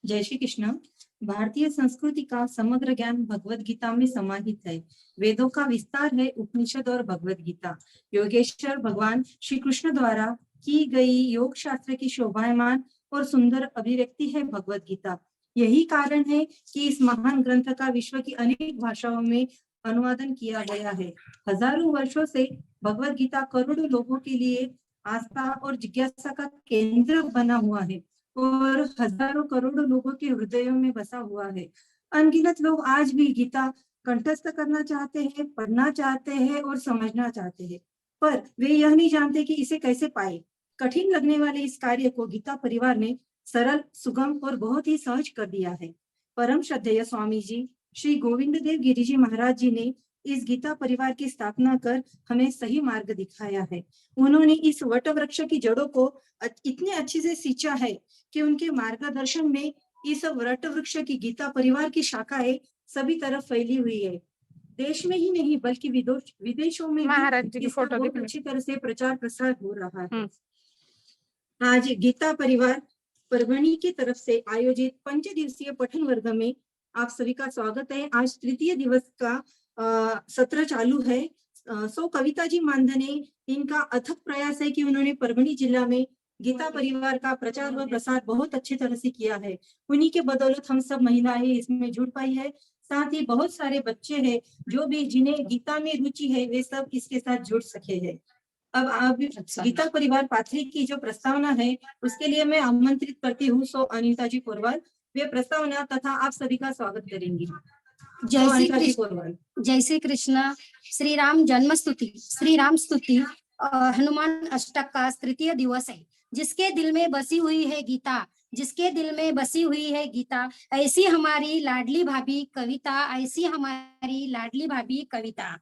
जय श्री कृष्ण। भारतीय संस्कृति का समग्र ज्ञान भगवत गीता में समाहित है। वेदों का विस्तार है उपनिषद और भगवत गीता। योगेश्वर भगवान श्री कृष्ण द्वारा की गई योग शास्त्र की शोभायमान और सुंदर अभिव्यक्ति है भगवत गीता। यही कारण है कि इस महान ग्रंथ का विश्व की अनेक भाषाओं में अनुवादन किया गया है। हजारों वर्षों से भगवत गीता करोड़ों लोगों के लिए आस्था और जिज्ञासा का केंद्र बना हुआ है और हजारों करोड़ों लोगों के हृदयों में बसा हुआ है। अनगिनत लोग आज भी गीता कंठस्थ करना चाहते हैं, पढ़ना चाहते हैं और समझना चाहते हैं, पर वे यह नहीं जानते कि इसे कैसे पाए। कठिन लगने वाले इस कार्य को गीता परिवार ने सरल, सुगम और बहुत ही सहज कर दिया है। परम श्रद्धेय स्वामी जी श्री गोविंद देव गिरि जी महाराज जी ने इस गीता परिवार की स्थापना कर हमें सही मार्ग दिखाया है। उन्होंने इस वट वृक्ष की जड़ों को इतने अच्छे से सींचा है कि उनके मार्गदर्शन में इस वट वृक्ष की गीता परिवार की शाखाएं सभी तरफ फैली हुई है। देश में ही नहीं बल्कि विदेशों में भी इसका बहुत अच्छी तरह से प्रचार प्रसार हो रहा है। आज गीता परिवार परभणी की तरफ से आयोजित 5 दिवसीय पठन वर्ग में आप सभी का स्वागत है। आज तृतीय दिवस का सत्र चालू है। सो कविता जी मानधने इनका अथक प्रयास है कि उन्होंने परभणी जिला में गीता परिवार का प्रचार व प्रसार बहुत अच्छी तरह से किया है। उन्हीं के बदौलत हम सब महिलाएं इसमें जुड़ पाई है। साथ ही बहुत सारे बच्चे हैं जो भी जिन्हें गीता में रुचि है वे सब इसके साथ जुड़ सके हैं। अब आप गीता परिवार पाथरी की जो प्रस्तावना है उसके लिए मैं आमंत्रित करती हूँ सो अनिता जी पोरवाल वे प्रस्तावना तथा आप सभी का स्वागत करेंगी। जय श्री कृष्ण। श्री राम जन्म स्तुति, श्री राम स्तुति हनुमान अष्टक का तृतीय दिवस है। जिसके दिल में बसी हुई है गीता, जिसके दिल में बसी हुई है गीता, ऐसी हमारी लाडली भाभी कविता, ऐसी हमारी लाडली भाभी कविता।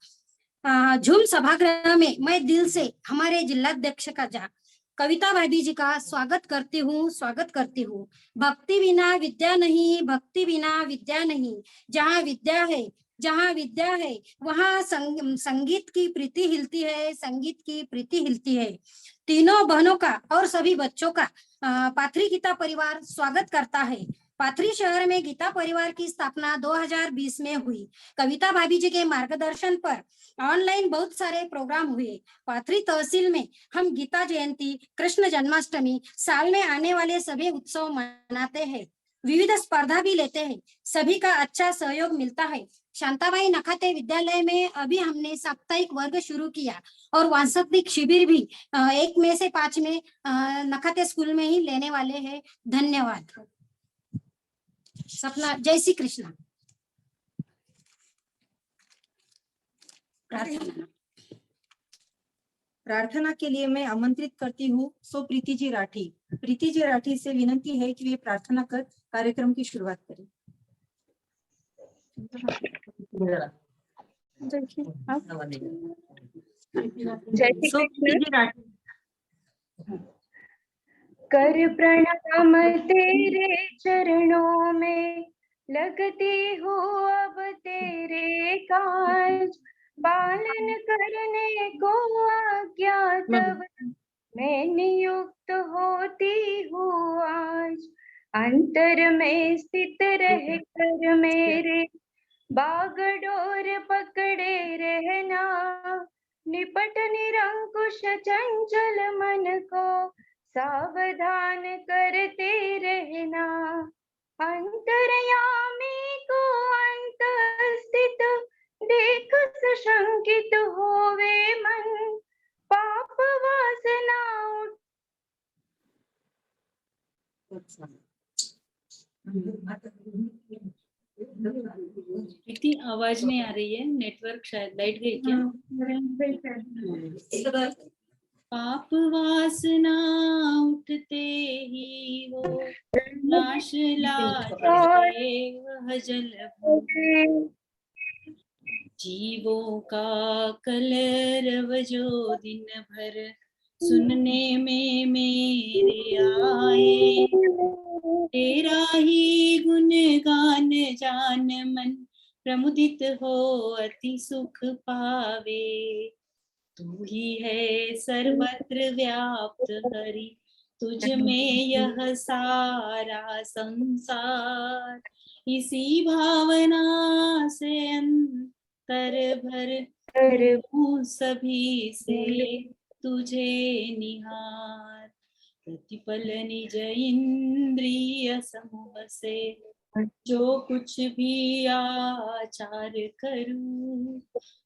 झूम सभागृह में मैं दिल से हमारे जिलाध्यक्ष का कविता भाभी जी का स्वागत करती हूँ। भक्ति बिना विद्या नहीं, भक्ति बिना विद्या नहीं। जहाँ विद्या है वहाँ संगीत की प्रीति हिलती है, संगीत की प्रीति हिलती है। तीनों बहनों का और सभी बच्चों का पाथरी गीता परिवार स्वागत करता है। पाथरी शहर में गीता परिवार की स्थापना 2020 में हुई। कविता भाभी जी के मार्गदर्शन पर ऑनलाइन बहुत सारे प्रोग्राम हुए। पाथरी तहसील में हम गीता जयंती, कृष्ण जन्माष्टमी, साल में आने वाले सभी उत्सव मनाते हैं। विविध स्पर्धा भी लेते हैं। सभी का अच्छा सहयोग मिलता है। शांताबाई नखाते विद्यालय में अभी हमने साप्ताहिक वर्ग शुरू किया और वांसनिक शिविर भी 1 मई से 5 में नखाते स्कूल में ही लेने वाले हैं। धन्यवाद। सपना। जय श्री कृष्ण। प्रार्थना के लिए मैं आमंत्रित करती हूँ सो प्रीति जी राठी। प्रीति जी राठी से विनंती है कि वे प्रार्थना कर कार्यक्रम की शुरुआत करें। कर प्रणाम तेरे चरणों में, लगती हूँ अब तेरे काज। पालन करने को आज्ञा तब मैं नियुक्त होती हूँ आज। अंतर में स्थित रह कर मेरे बागडोर पकड़े रहना। निपट निरंकुश चंचल मन को सावधान करते रहना। अंतर्यामी को अंत स्थित देख सशंकित होवे मन। पाप वासना इतनी आवाज नहीं आ रही है, नेटवर्क शायद लाइट गई क्या? पाप वासना उठते ही वो नाश लाए वह जल जीवों का कलरव जो दिन भर सुनने में मेरे आए। तेरा ही गुणगान जान मन प्रमुदित हो अति सुख पावे। तू ही है सर्वत्र व्याप्त हरि तुझ में यह सारा संसार, इसी भावना से अंतर भर हूँ सभी से तुझे निहार। प्रतिपल निज इंद्रिय समूह से जो कुछ भी आचार करूं,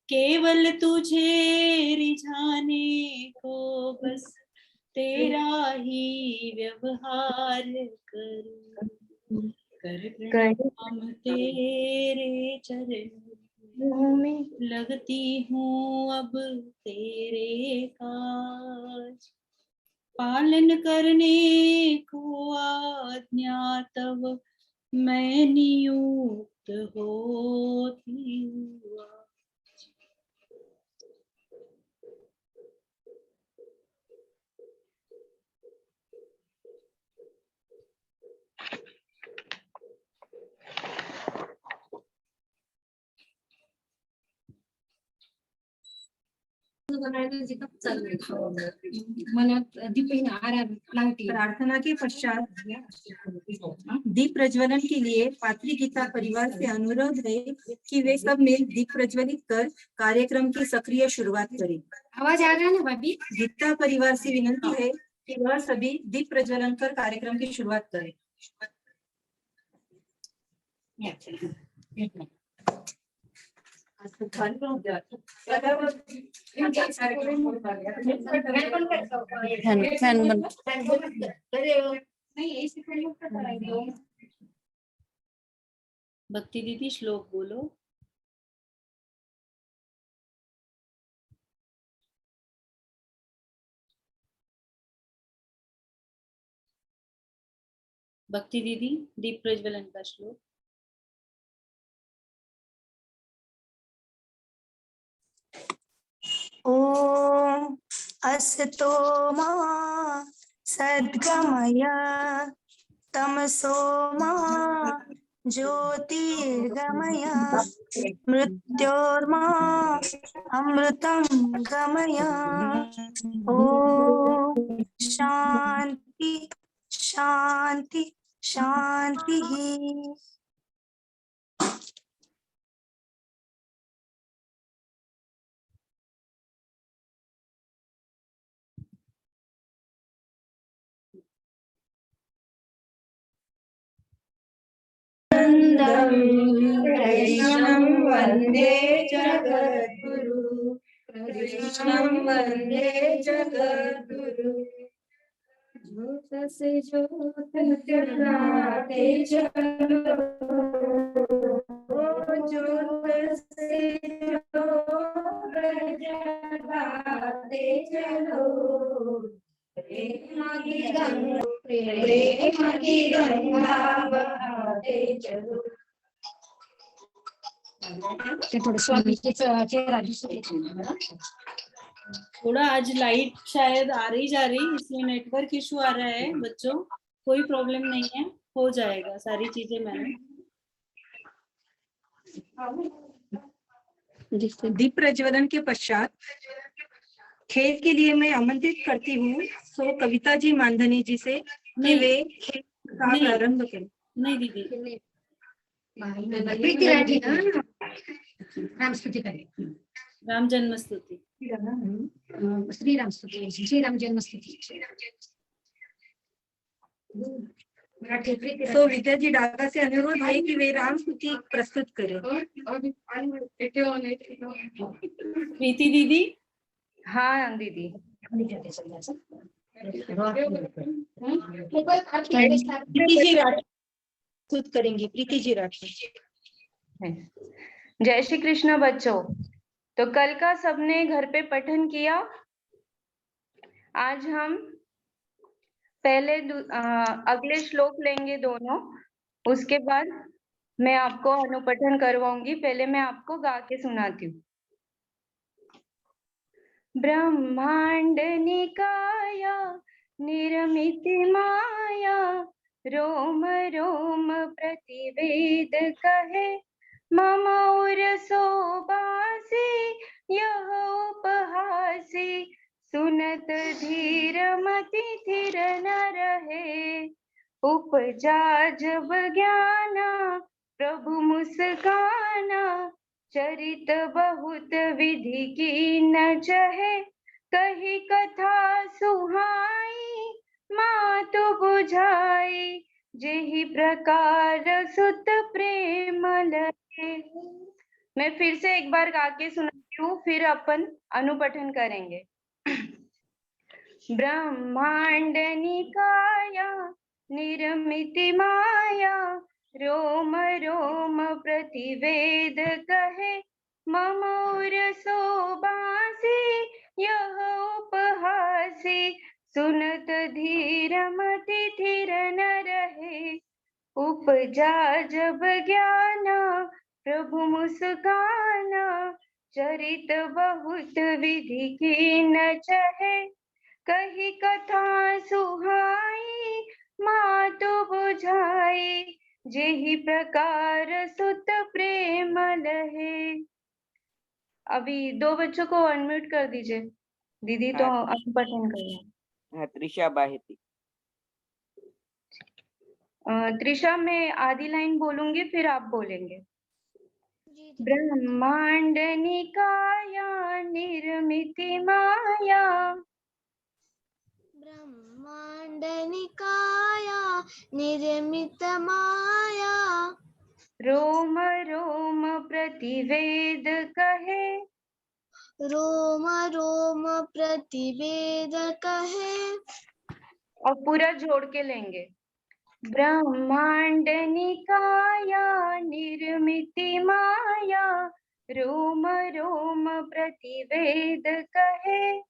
केवल तुझे रिझाने को बस तेरा ही व्यवहार करूं। कर प्रणाम तेरे चरणों में, लगती हूँ अब तेरे काज। पालन करने को आज्ञा तब मैं नियुक्त होती हूँ। प्रार्थना के पश्चात दीप प्रज्वलन के लिए पात्री गीता परिवार से अनुरोध है कि वे सब मिल दीप प्रज्वलित कर कार्यक्रम की सक्रिय शुरुआत करें। आवाज आ रहा है ना भाभी? गीता परिवार से विनती है कि वह सभी दीप प्रज्वलन कर कार्यक्रम की शुरुआत करें। भक्ति दीदी श्लोक बोलो। भक्ति दीदी दीप प्रज्वलन का श्लोक। ॐ असतो मा सद्गमय तमसो मा ज्योतिर्गमय मृत्योर्मा अमृतं गमय। ॐ शान्ति शान्ति शान्तिः। कृष्णं वन्दे जगद्गुरु, कृष्णं वन्दे जगद्गुरु। ज्योत से ज्योत जगाते चलो, ज्योत से ज्योत जगाते चलो। प्रेम की गंगा बहाते चलो। थोड़ा आज लाइट शायद आ रही जा रही, इसलिए नेटवर्क इशू आ रहा है बच्चों। कोई प्रॉब्लम नहीं है, हो जाएगा सारी चीजें मैंने। दीप प्रज्वलन के पश्चात खेल के लिए मैं आमंत्रित करती हूँ सो कविता जी मानधनी जी से कि वे खेल का प्रारंभ करें। नहीं दीदी, प्रीति राठी ना राम स्तुति करें। राम जन्म स्तुति। श्री राम स्तुति, श्री राम जन्म स्तुति। तो विद्या जी डागा से अनुरोध है कि वे राम स्तुति प्रस्तुत करें। प्रीति दीदी। हाँ दीदी। प्रीति जी राठी प्रस्तुत करेंगी। प्रीति जी राठी। जय श्री कृष्ण बच्चों। तो कल का सबने घर पे पठन किया। आज हम पहले अगले श्लोक लेंगे दोनों, उसके बाद मैं आपको अनुपठन करवाऊंगी। पहले मैं आपको गा के सुनाती हूँ। ब्रह्मांड निकाया निर्मित माया, रोम रोम प्रतिवेद कहे, मम उर सोबासी यह उपहासी, सुनत धीर मति थिर न रहे, उपजा जब ज्ञाना प्रभु मुस्काना, चरित बहुत विधि की न चहे, कही कथा सुहाई मातु बुझाई, जेहि प्रकार सुत प्रेम लगे। मैं फिर से एक बार गा के सुनाती हूँ, फिर अपन अनुपठन करेंगे। ब्रह्मांड निकाया निर्मिति माया, रोम रोम प्रतिवेद कहे, मम उर शोभासी यह उपहासी, सुनत धीर मति थिर न रहे, उपजा जब ज्ञाना प्रभु मुस्काना, चरित बहुत विधि की न चहे, कही कथा सुहाई मातु बुझाई, जेहि प्रकार सुत प्रेम लहे। अभी 2 बच्चों को अनम्यूट कर दीजिए, दीदी तो अनुपठन कर रही है। त्रिशा बाहेती। त्रिशा, मैं आधी लाइन बोलूंगी फिर आप बोलेंगे। ब्रह्मांड निकाया निर्मिति माया, ब्रह्मांड निकाया निर्मित माया, रोम रोम प्रतिवेद कहे, रोम रोम प्रतिवेद कहे। और पूरा जोड़ के लेंगे। ब्रह्मांड निकाया निर्मिति माया, रोम रोम प्रतिवेद कहे,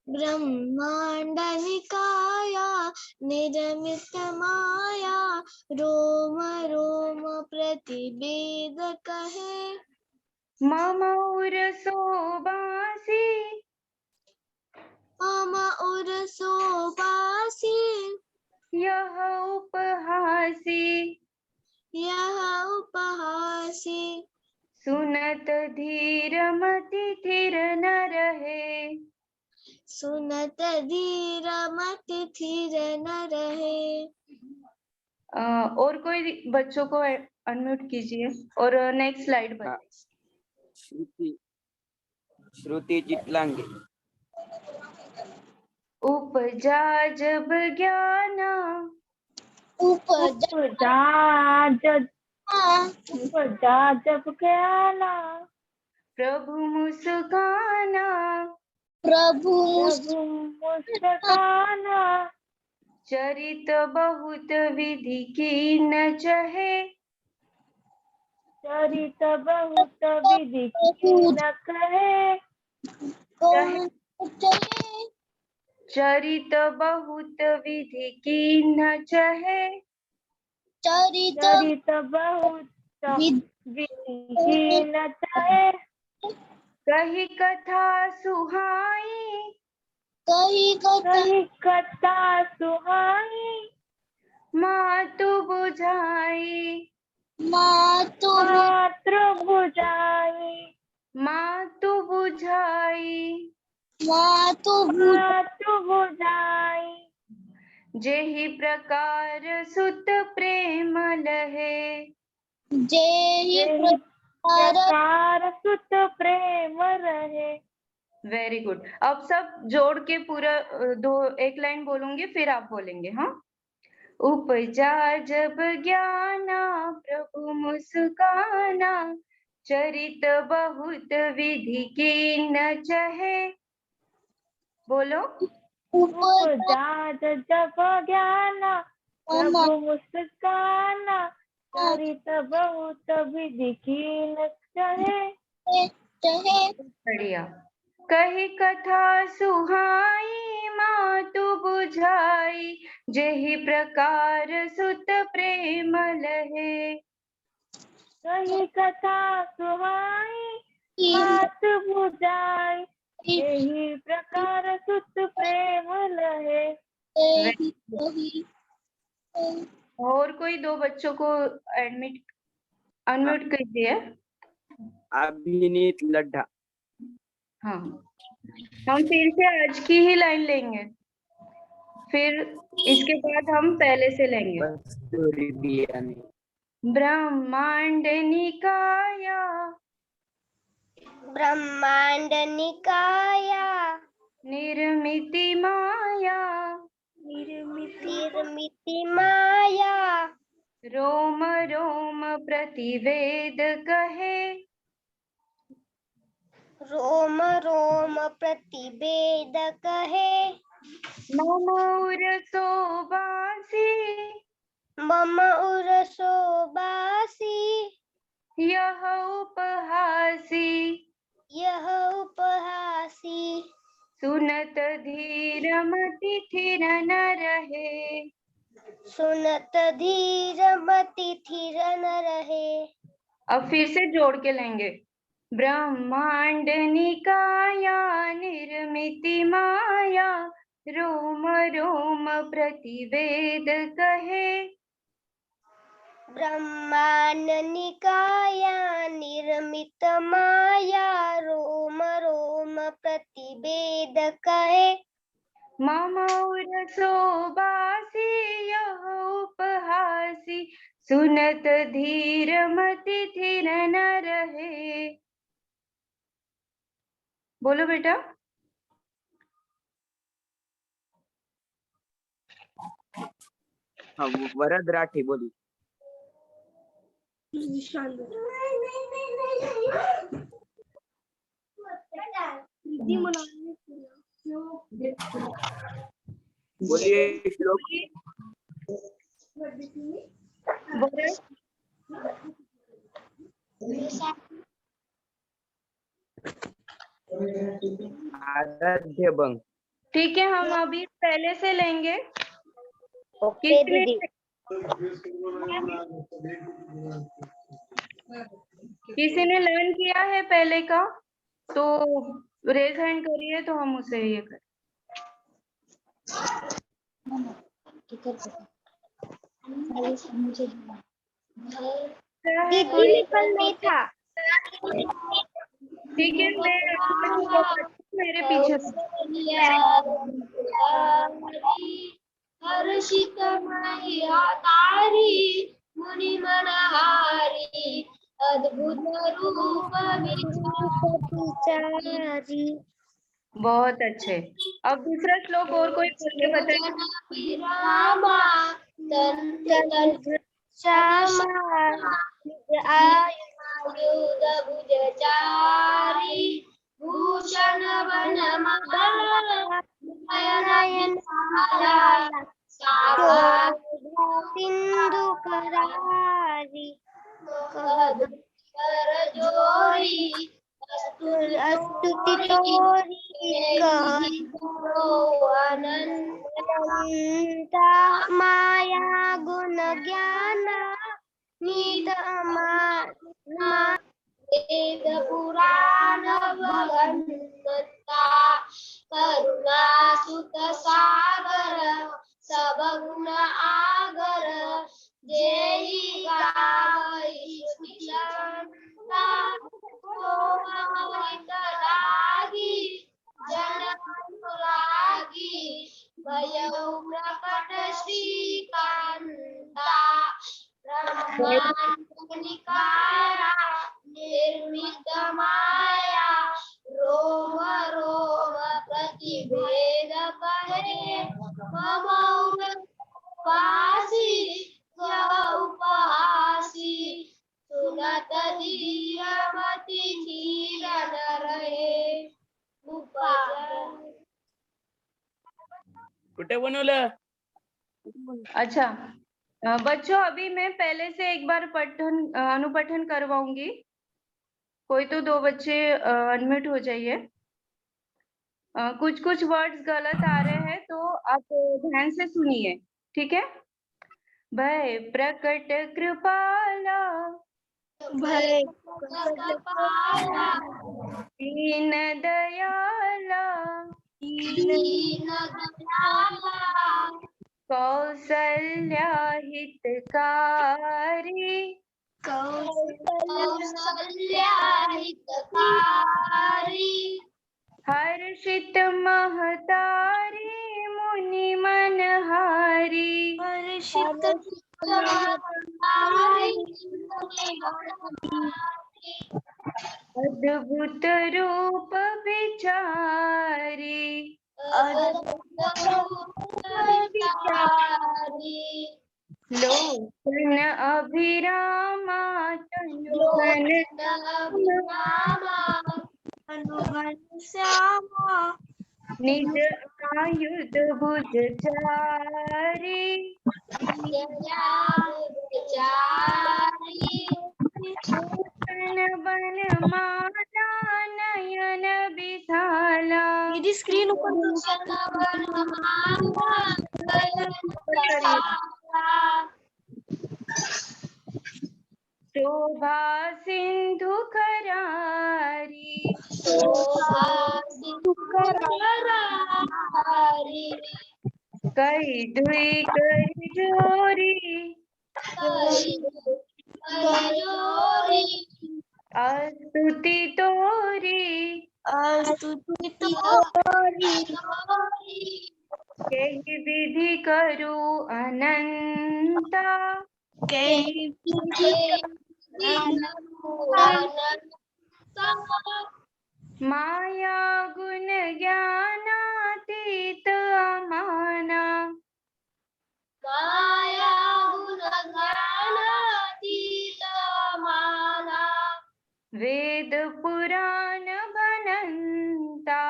ब्रह्मांड निकाया निर्मित माया, रोम रोम प्रतिवेद कहे, मम उर शोभासी मम उर शोभासी यह उपहासी, यह उपहासी, सुनत धीर मति थिर न रहे, सुनत धीर मति थिर न रहे। और कोई बच्चों को अनम्यूट कीजिए और नेक्स्ट स्लाइड पर। श्रुति श्रुति चितलांगे। उपजा जब ज्ञाना उपजा जब ज्ञाना प्रभु मुस्काना, प्रभु मुस्काना, चरित बहुत विधि की न चहे, चरित बहुत विधि की न कहे, चरित बहुत विधि की न चहे, चरित बहुत विधि की न कहे, कही कथा सुहाई, कही कथा सुहाई, मातु बुझाई, मातु बुझाई, मातु बुझाई, मातु बुझाई, जेहि प्रकार सुत प्रेम लहे, जेहि प्रकार सुत प्रेम रहे। Very good. अब सब जोड़ के पूरा एक लाइन बोलूंगी फिर आप बोलेंगे। हाँ, उपजा जब ज्ञाना प्रभु मुस्काना, चरित बहुत विधि की न चहे, बोलो। उपजा जब ज्ञाना प्रभु मुस्काना, चरित बहुत विधि की न चहे। बढ़िया। कही कथा सुहाई मातु बुझाई, जेहि प्रकार सुत प्रेम लहे, कही कथा सुहाई मात बुझाई, यही प्रकार सुत प्रेम लहे। और कोई 2 बच्चों को अनम्यूट कीजिए। अभिनीत लड्ढा। हाँ, हम फिर से आज की ही लाइन लेंगे, फिर इसके बाद हम पहले से लेंगे। कस्तुरी बियाणे ब्रह्मांड निकाया ब्रह्मांड निकाया निर्मिति माया निर्मिति माया रोम रोम प्रतिवेद कहे रोम रोम प्रतिवेद कहे मम उरसो बासी मम उरसो बासी यह उपहासी यह उपहासी सुनत धीर मति थिर न रहे। सुनत धीर मति थिर न रहे। अब फिर से जोड़ के लेंगे। ब्रह्मांड निकाया निर्मिति माया रोम रोम प्रतिवेद कहे ब्रह्मांड निकाया निर्मित माया रोम रोम प्रतिवेद कहे मम उरसो बासी यह उपहासी सुनत धीर मति थिर न रहे। बोलो बेटा। हाँ वरद राठी बोली। बोलिए श्लोक। वरद आराध्य भंग। ठीक है, हम अभी पहले से लेंगे। ओके दीदी। किसी ने लर्न किया है पहले का तो रेज हैंड करिए तो हम उसे ये करें। दीदी में कल नहीं था। ठीक है, मैं मेरे पीछे हर्षित तारी मुनि मनहारी अद्भुत रूप विचारी। बहुत अच्छे। अब दूसरा श्लोक और कोई बोल के बताए। रामा श्यामा आयुध भुजचारी भूषण वन नयन सिंधु करारी कर जोरी स्तुति तोरी अनंता माया गुण ज्ञान नीत वेद पुराण भगवंता करुणा सुत सागर सब गुण आगर जेहि गावई स्तुति लागी जन रागी भयउ प्रकट श्रीकांता ब्रह्मांडनिकाया निर्मित माया रोम रोम प्रतिवेद कहे मम उपहासी यह उपहासी सुनत धीर मति धीर न रहे। कुठे बनवलं? अच्छा बच्चों, अभी मैं पहले से एक बार अनुपठन करवाऊंगी। कोई तो दो बच्चे अनम्यूट हो जाइए। कुछ कुछ वर्ड्स गलत आ रहे हैं तो आप ध्यान से सुनिए, ठीक है। भय प्रकट कृपाला भय दीन दयाला कौसल्या हितकारी कौसल्या हितकारी हर्षित महतारी मुनि मनहारी, हर्षित अद्भुत रूप विचारी, लोचन अभिरामा तनुघन श्यामा निज आयुध भुजचारी, भूषण बन माला नयन विशाला, दीदी स्क्रीन ऊपर शोभा सिंधु करारी, कई दुई करी जोरी, स्तुति तोरी, यही विधि करू अनंता, माया गुण ज्ञानातीत अमाना, वेद पुराण बनंता,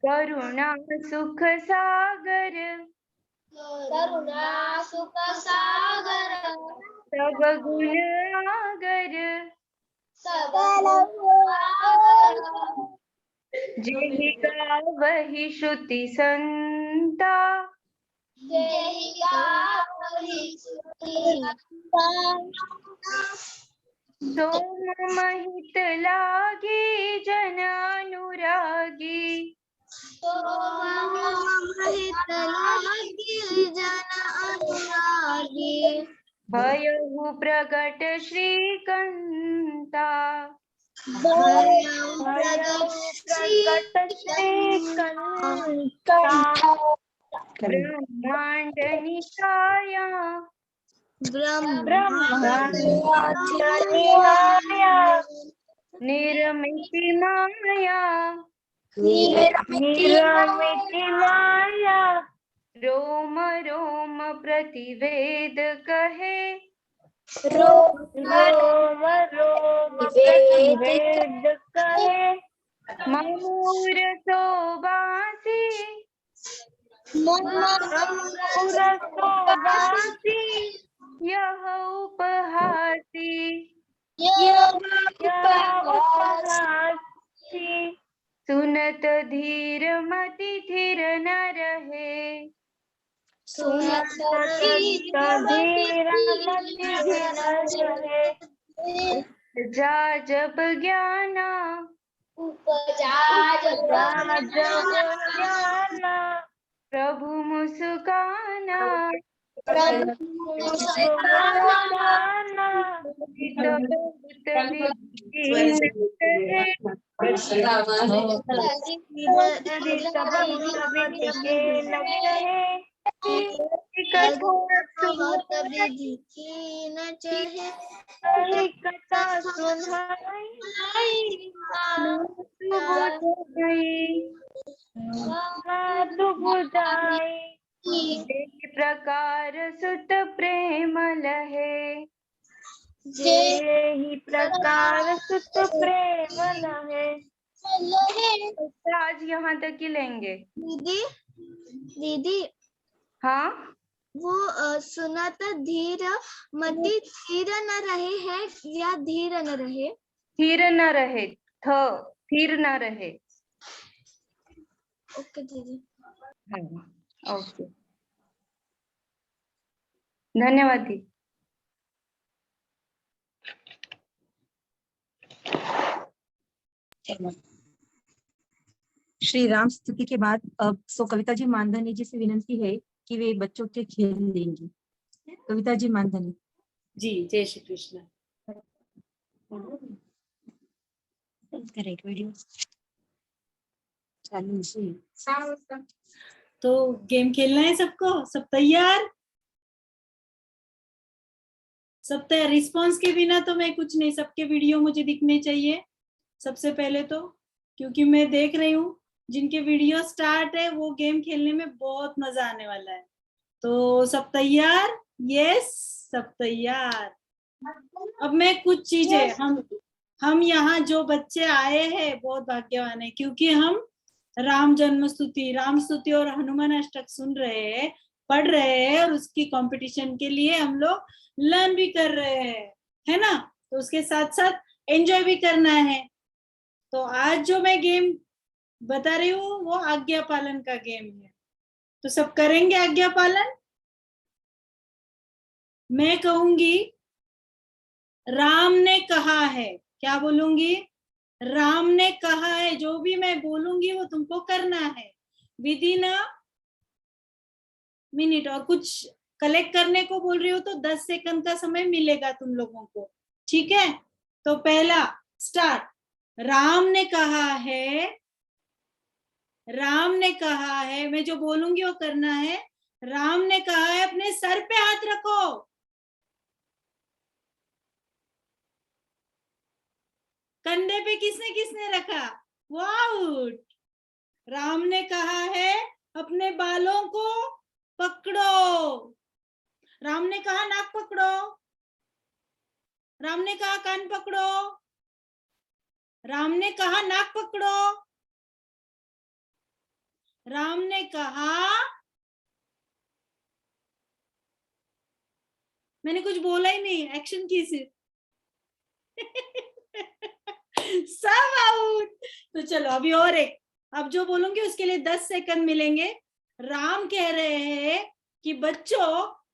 करुणा सुख सागर, करुणा सुख सागर सब गुण आगर, जेहि गावहि श्रुति संता, सोम महित लागी जन अनुरागी, भयहु प्रगट श्रीकंता, ब्रह्मांड निकाया, निर्मिति माया, रोम रोम प्रतिवेद कहे, मयूर शोभासी, यह उपहासी, सुनत धीर मति थिर न रहे, जा जब ज्ञाना, प्रभु मुस्काना, प्रकार सुत प्रेम लहे, आज यहाँ तक ही लेंगे। दीदी हाँ, वो सुनत धीर मति धीर न रहे है या धीर न रहे? थीर न रहे, थीर न रहे। ओके दीदी। हाँ, ओके, धन्यवाद दी। श्री राम स्तुति के बाद अब कविता जी मानधनी जी से विनंती है कि वे बच्चों के खेल देंगी। कविता जी मानधनी। जी, जय श्री कृष्ण। करेक्ट वीडियो चालू 6 वाजता. तो गेम खेलना है सबको, सब तैयार? सब तैयार? रिस्पॉन्स के बिना तो मैं कुछ नहीं, सबके वीडियो मुझे दिखने चाहिए सबसे पहले तो, क्योंकि मैं देख रही हूँ जिनके वीडियो स्टार्ट है वो गेम खेलने में बहुत मजा आने वाला है. तो सब तैयार? यस, सब तैयार. अब मैं कुछ चीजें, हम यहाँ जो बच्चे आए हैं बहुत भाग्यवान है, क्योंकि हम राम जन्म स्तुति, राम स्तुति और हनुमान अष्टक सुन रहे हैं, पढ़ रहे हैं, और उसकी कंपटीशन के लिए हम लोग लर्न भी कर रहे हैं, है ना? तो उसके साथ साथ एंजॉय भी करना है. तो आज जो मैं गेम बता रही हूँ वो आज्ञा पालन का गेम है. तो सब करेंगे आज्ञा पालन? मैं कहूंगी राम ने कहा है, क्या बोलूंगी? राम ने कहा है. जो भी मैं बोलूंगी वो तुमको करना है विद इन अ मिनट. और कुछ कलेक्ट करने को बोल रही हो तो 10 सेकंड का समय मिलेगा तुम लोगों को, ठीक है? तो पहला स्टार्ट. राम ने कहा है, राम ने कहा है, मैं जो बोलूंगी वो करना है. राम ने कहा है अपने सर पे हाथ रखो. कंधे पे किसने किसने रखा? वाउट. राम ने कहा है अपने बालों को पकड़ो. राम ने कहा नाक पकड़ो. राम ने कहा कान पकड़ो. राम ने कहा नाक पकड़ो. राम ने कहा, मैंने कुछ बोला ही नहीं, एक्शन की सिर्फ. सब आउट. तो चलो अभी और एक, अब जो बोलूंगी उसके लिए 10 सेकंड मिलेंगे. राम कह रहे हैं कि बच्चों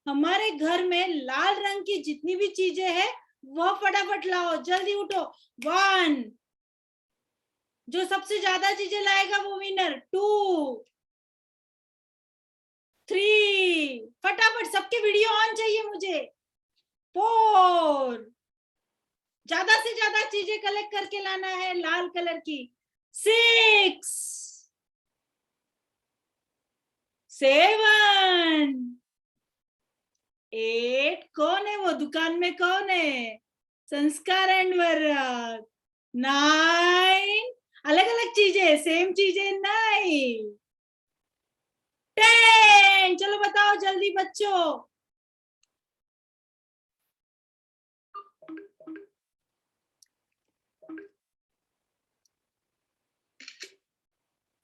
हमारे घर में लाल रंग की जितनी भी चीजें हैं वह फटाफट लाओ, जल्दी उठो. 1, जो सबसे ज्यादा चीजें लाएगा वो विनर. 2, 3, फटाफट सबके वीडियो ऑन चाहिए मुझे. 4, ज्यादा से ज्यादा चीजें कलेक्ट करके लाना है लाल कलर की. 6, 7, 8, कौन है वो दुकान में, कौन है? संस्कार एंड वर्क. 9, अलग अलग चीजें, सेम चीजें नहीं. 10, चलो बताओ जल्दी बच्चों.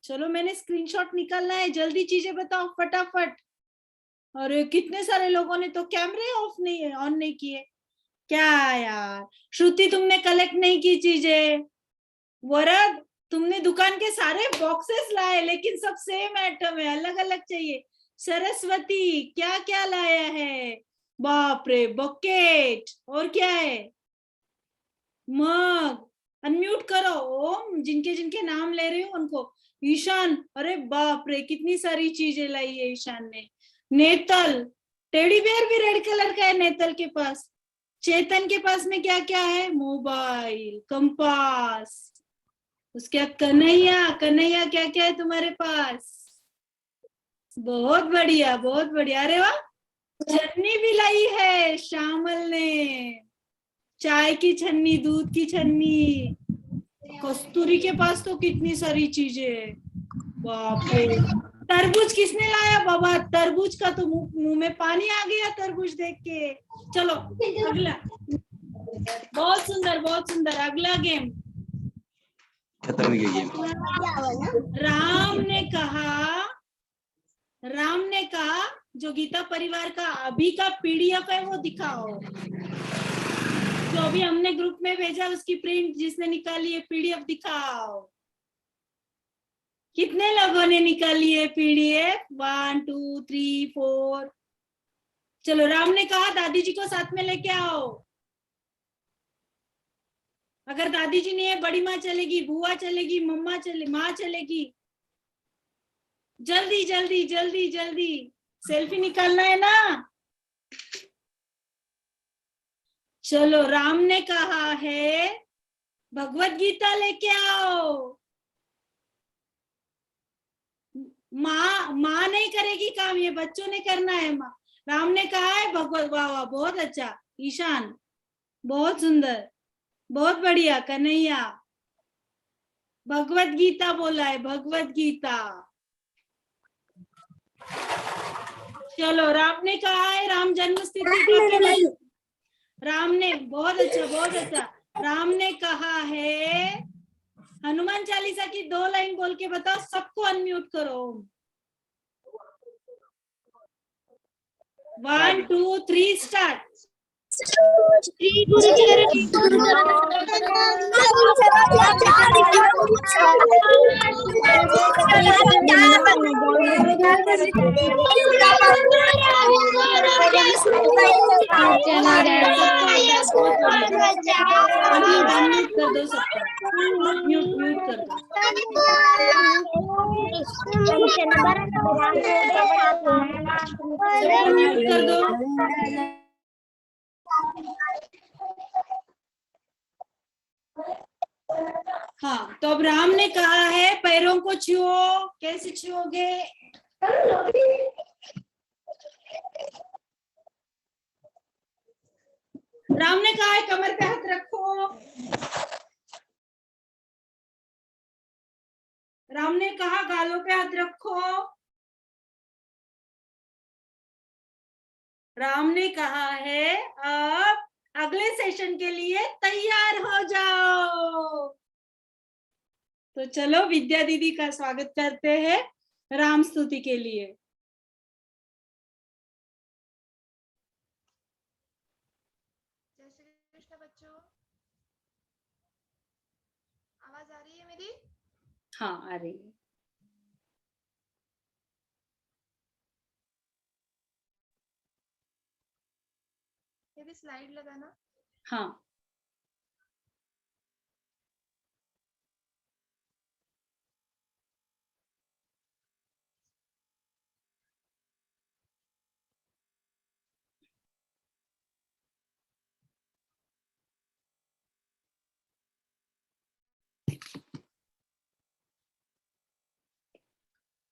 चलो मैंने स्क्रीनशॉट निकालना है, जल्दी चीजें बताओ फटाफट. अरे कितने सारे लोगों ने तो कैमरे ऑफ नहीं, ऑन नहीं किए. क्या यार, श्रुति तुमने कलेक्ट नहीं की चीजें. वरद तुमने दुकान के सारे बॉक्सेस लाए लेकिन सब सेम आइटम है, अलग अलग चाहिए. सरस्वती क्या क्या लाया है? बाप रे, बकेट. और क्या है? मग. अनम्यूट करो ओम, जिनके जिनके नाम ले रही हूँ उनको. ईशान, अरे बाप रे कितनी सारी चीजें लाई है ईशान ने. नेतल, टेडी बेयर भी रेड कलर का है नेतल के पास. चेतन के पास में क्या क्या है? Mobile, compass. उसके बाद कन्हैया, कन्हैया क्या क्या है तुम्हारे पास? बहुत बढ़िया, बहुत बढ़िया. अरे वाह, छन्नी भी लाई है श्यामल ने. चाय की छन्नी, दूध की छन्नी. कस्तूरी के पास तो कितनी सारी चीजें. बाप रे. तरबूज किसने लाया बाबा? तरबूज का तो मुंह में पानी आ गया तरबूज देख के. चलो अगला. बहुत सुंदर, बहुत सुंदर. अगला गेम. खत्म हो गया गेम. राम ने कहा जो गीता परिवार का अभी का पीडीएफ है वो दिखाओ. जो अभी हमने ग्रुप में भेजा उसकी प्रिंट जिसने निकाली है पीडीएफ दिखाओ. कितने लोगों ने निकाली है पीडीएफ? 1, 2, 3, 4. चलो राम ने कहा दादी जी को साथ में लेके आओ. अगर दादी जी नहीं है बड़ी माँ चलेगी, बुआ चलेगी, मम्मा माँ चलेगी. जल्दी जल्दी जल्दी जल्दी, सेल्फी निकालना है ना. चलो, राम ने कहा है भगवत गीता लेके आओ। माँ नहीं करेगी काम, ये बच्चों ने करना है। माँ, राम ने कहा है भगवत, वाह वाह, बहुत अच्छा ईशान, बहुत सुंदर, बहुत बढ़िया कन्हैया। भगवत गीता बोला है, भगवत गीता। चलो, राम ने कहा है राम जन्म स्थिति, राम ने, बहुत अच्छा बहुत अच्छा। राम ने कहा है, हनुमान चालीसा की 2 लाइन बोल के बताओ, सबको अनम्यूट करो। 1 2 3 स्टार्ट। श्री गुरु म्यूट कर दो सबको, म्यूट कर दो। म्यूट कर दो। हाँ, तो अब राम ने कहा है पैरों को छुओ। कैसे छुओगे? राम ने कहा है कमर पे हाथ रखो। राम ने कहा गालों पे हाथ रखो। राम ने कहा है अब अगले सेशन के लिए तैयार हो जाओ। तो चलो, विद्या दीदी का स्वागत करते हैं राम स्तुति के लिए। जय श्री कृष्ण बच्चों, आवाज आ रही है मेरी? हाँ, आ रही है। ये भी स्लाइड लगाना। हाँ,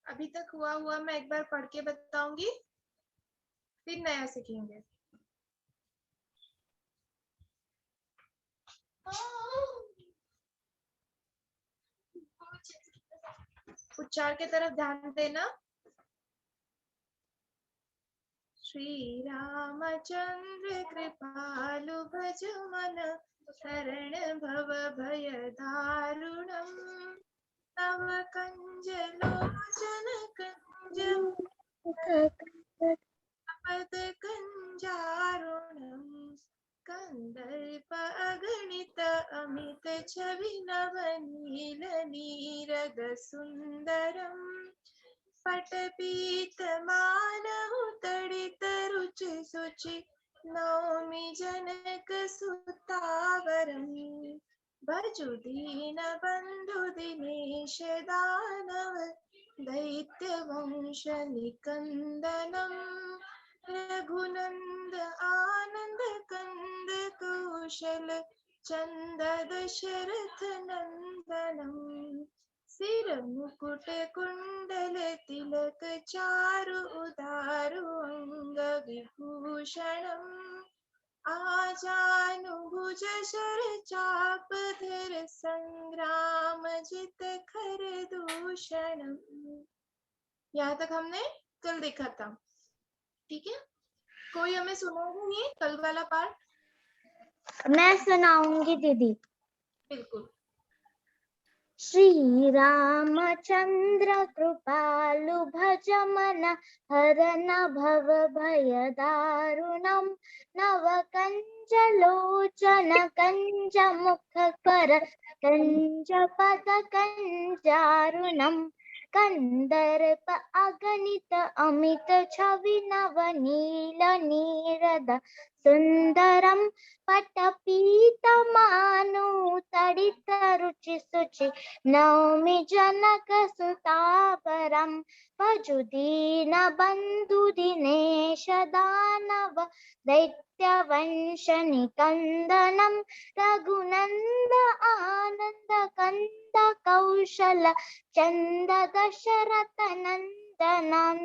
अभी तक हुआ मैं एक बार पढ़ के बताऊंगी, फिर नया सीखेंगे। उच्चार की तरफ ध्यान देना। श्री रामचंद्र कृपालु भज मन, शरण भव भय दारुणम, तव कंज लोचन कंज पद कंजारुणम, कंदर्प अगणित अमित छवि नव नील नीरद सुंदरम, पटपीत मानहु तड़ित रुचि सुचि, नौमि जनक सुतावरम, भजु दीन बंधु दिनेश दानव, दैत्य वंश निकंदनम, रघुनंद आनंद कंद कौशल चंद दशरथ नंदनम, सिर मुकुट कुंडल तिलक चारु उदारु अंग विभूषणम, आजानुभुज शर चाप धर संग्राम जित खर दूषणम। यहाँ तक हमने कल देखा था, ठीक है? कोई हमें सुनाएगा ये कल वाला पार्ट? मैं सुनाऊंगी दीदी। बिल्कुल। श्री रामचंद्र कृपालु भज मन, हरन भव भय दारुणम, नव कंज लोचन कंज मुख कर, कंज पद कंजारुणम, कंदर्प अगणित अमित छवि नव नील नीरद सुंदरम, पटपीत मानु तड़ित रुचि सुचि, नौमि जनक सुतापरा, तं भजुदीनबन्धुदिनेश दानव दैत्यवंशनिकन्दनं रघुनन्द आनन्द कन्द कौशल चन्द दशरथनन्दनम्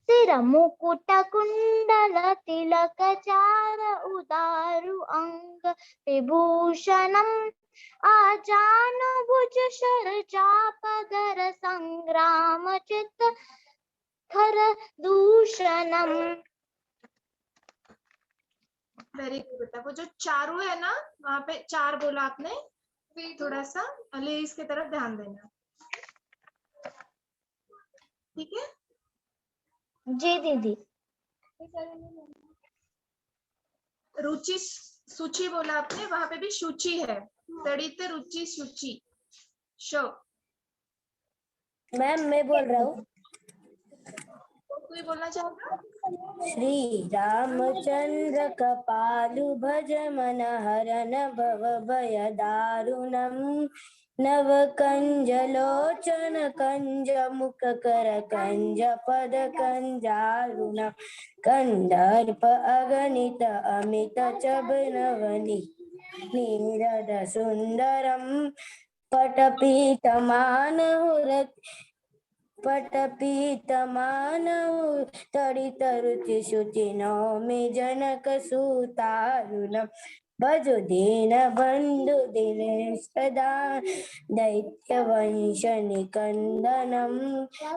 सिरमुकुट कुण्डल तिलक चार उदारु अंग विभूषणम् आजानु भुज शर चापधर संग्राम चित खर दूषणम्। वेरी गुड बेटा। वो जो चारू है ना, वहाँ पे चार बोला आपने, थोड़ा सा लेडीज की तरफ ध्यान देना, ठीक है? जी दीदी। रुचि सूची बोला आपने, वहां पे भी शुचि है, तड़ित रुचि शुचि शो। मैम मैं बोल रहा हूँ। कोई बोलना चाहोगा? श्री रामचंद्र कपालु भज मन हरन भव भय दारुणम् नव कंज लोचन कंज मुख कर कंज पद कंजारुण कंदर्प अगणित अमित चब नवनी नीरद सुंदरम पटपीतमानौ तडित रुचि शुचि नौमि जनक सुतारुणम् भजो दीन बंधु दिनेश दैत्य वंश निकंदनम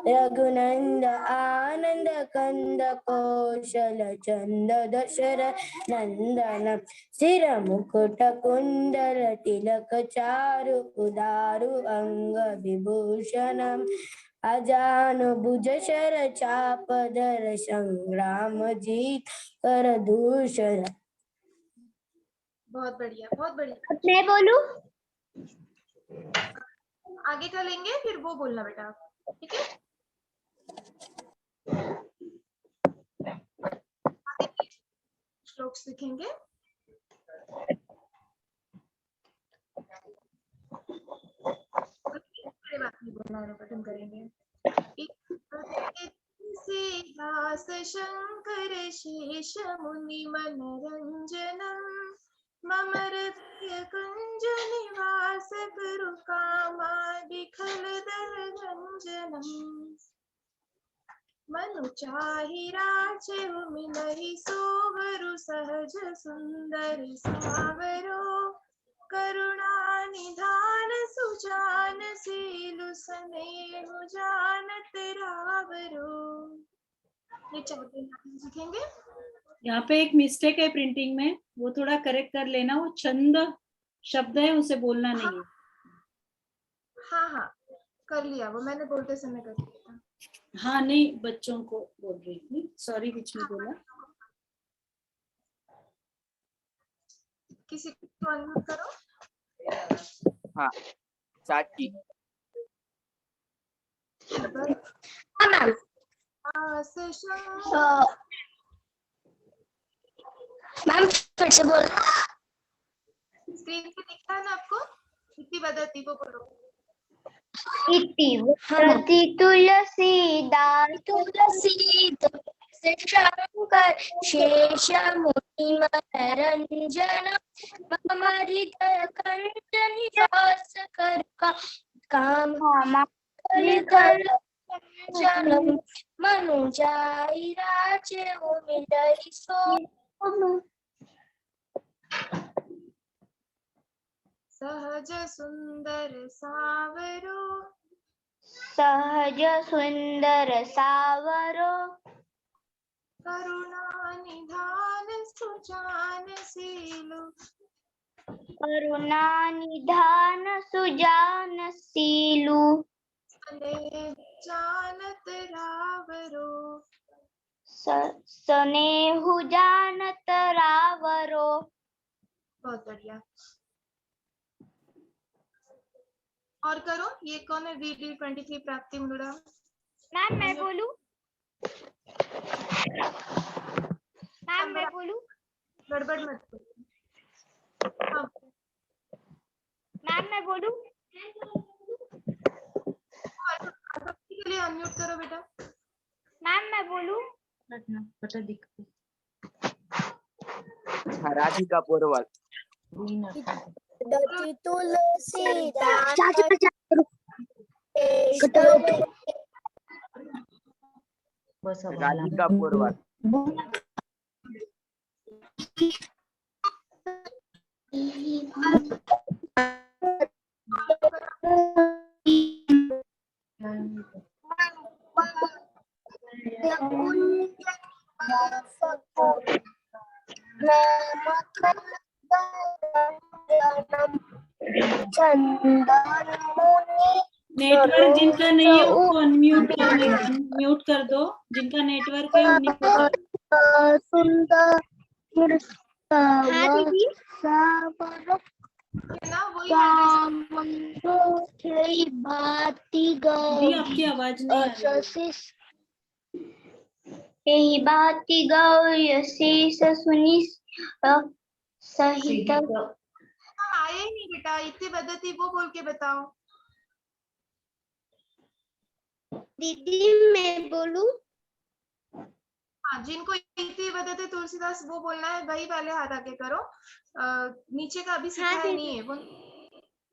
रघुनंद आनंद कंद कौशल चंद दशरथ नंदनम सिर मुकुट कुंडल तिलक चारु उदारु अंग विभूषणम अजानु भुज शर चापधर संग्राम जीत कर दूषण। बहुत बढ़िया, बहुत बढ़िया। मैं बोलूं? आगे का लेंगे, फिर वो बोलना बेटा, ठीक है? आगे श्लोक सीखेंगे। बात नहीं बोलना है, पठन करेंगे। दास शंकर शेष मुनि मनरंजनम मम हृदय कुंज निवास गुरु कामादि खलदल रंजनम मनु चाहि राजहु मिलहि सोवरु सहज सुंदर सावरो करुणा निधान सुजान सीलु स्नेहु जानत रावरो। ये चाहते सीखेंगे। यहाँ पे एक मिस्टेक है प्रिंटिंग में, वो थोड़ा करेक्ट कर लेना। वो छंद शब्द है, उसे बोलना नहीं है। हाँ हाँ कर लिया, वो मैंने बोलते समय कर लिया था। हाँ नहीं, बच्चों को बोल रही थी, सॉरी बीच में बोला। किसी को अनम्यूट करो। हाँ साची। मैम फिर से बोलना। स्क्रीन पे दिखता है ना आपको? इति वदति वो बोलो। इति वदति तुलसीदास शंकर शेष मुनि मनरंजन मम हृदय कंठ निवास कर काम जनम मनु जाई राजे मिलहि सो सहज सुंदर सावरो करुणा निधान सुजान सीलु स्नेह जानत रावरो। बहुत बढ़िया। और करो, ये कौन है? VD23 प्राप्ति मुंडा। मैम मैं बोलूं? गड़बड़ मत करो। हाँ। मैम मैं बोलूं? के लिए अनम्यूट करो बेटा। मैम मैं बोलूं? हाँ, राधिका पोरवाल। दति तुलसीदास राधिका पोरवाल। नेटवर्क जिनका नहीं है उनको अनम्यूट म्यूट कर दो, जिनका नेटवर्क है उन्हीं को करो। सुंदर हाँ दीदी। ना वही जी आपकी आवाज नहीं आ रही। यही बाती गौर शेष सुनी सहित। आए ही नहीं बेटा, इति वदति वो बोल के बताओ। दीदी मैं बोलूं? हाँ, जिनको इति वदति तुलसीदास वो बोलना है वही वाले हाथ आगे करो। नीचे का अभी सिखाया दीदी। नहीं है वो।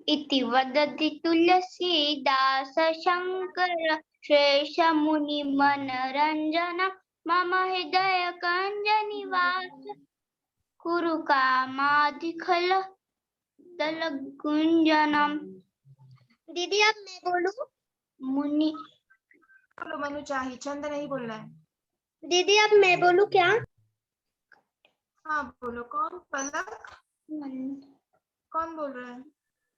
इति वदति तुलसीदास शंकर शेष मुनि मनरंजन मम हृदय कंज निवास कुरु कामाधिखल दल गुंजनम। दीदी अब मैं बोलूं? मुनि। बोलो मनु चाही, छंद नहीं बोलना है। दीदी अब मैं बोलूं क्या? हाँ बोलो। कौन? पलक? कौन बोल रहा है?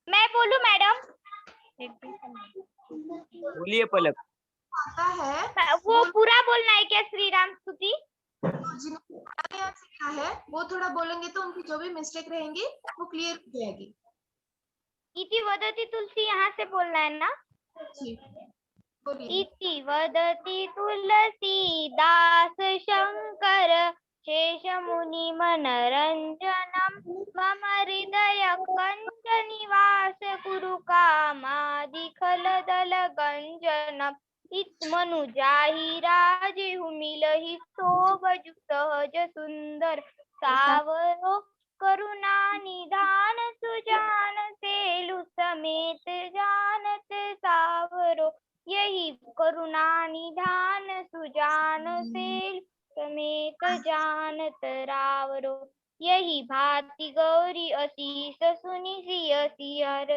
मैं बोलूं मैडम? बोलिए पलक। आता है वो पूरा बोलना है क्या श्री राम स्तुति? जिन्होंने यहाँ सीखा है वो थोड़ा बोलेंगे तो उनकी जो भी मिस्टेक रहेंगी वो क्लियर हो जाएगी। इति वदति तुलसी यहाँ से बोलना है ना? जी बोलिए। इति वदति तुलसीदास शंकर शेष मुनि मनरंजनम मम हृदय कंज निवास कुरु कामादिखल दल गंजनम। इत मनु जाहि राजेहु मिलहि शोभजु सहज सुंदर सावरो करुणा निधान सुजान सेलु समेत जानत सावरो। यही करुणा निधान सुजान सेल समेत जानत रावरो। यही भांति गौरी असीस सुनि सिय सिहर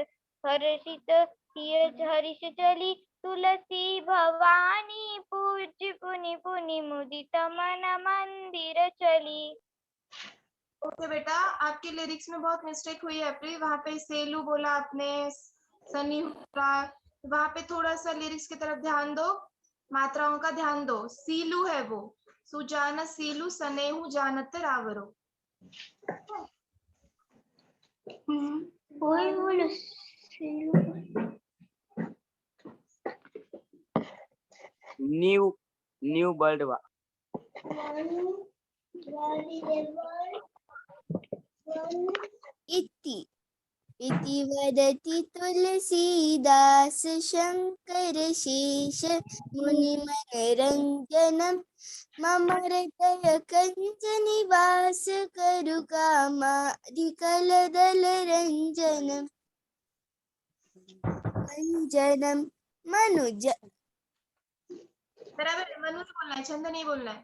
हर्षित सिय हर्ष चली तुलसी भवानी पूज्य पुनि पुनि मुदित मन मंदिर चली। ओके बेटा, आपके लिरिक्स में बहुत मिस्टेक हुई है अप्री। वहाँ पे सेलू बोला आपने, सनी हुआ, वहाँ पे थोड़ा सा लिरिक्स की तरफ ध्यान दो, मात्राओं का ध्यान दो। सीलू है वो, सुजान सीलू सनेहु जानत रावरो। न्यू बर्डवा। इति इति वदति तुलसीदास शंकर शेष मुनि मनरंजनम मम हृदय कंज निवास करु कामाधिकल दल रंजनम अंजनम मनुज। बराबर, मनु बोलना है, छंद नहीं बोलना है।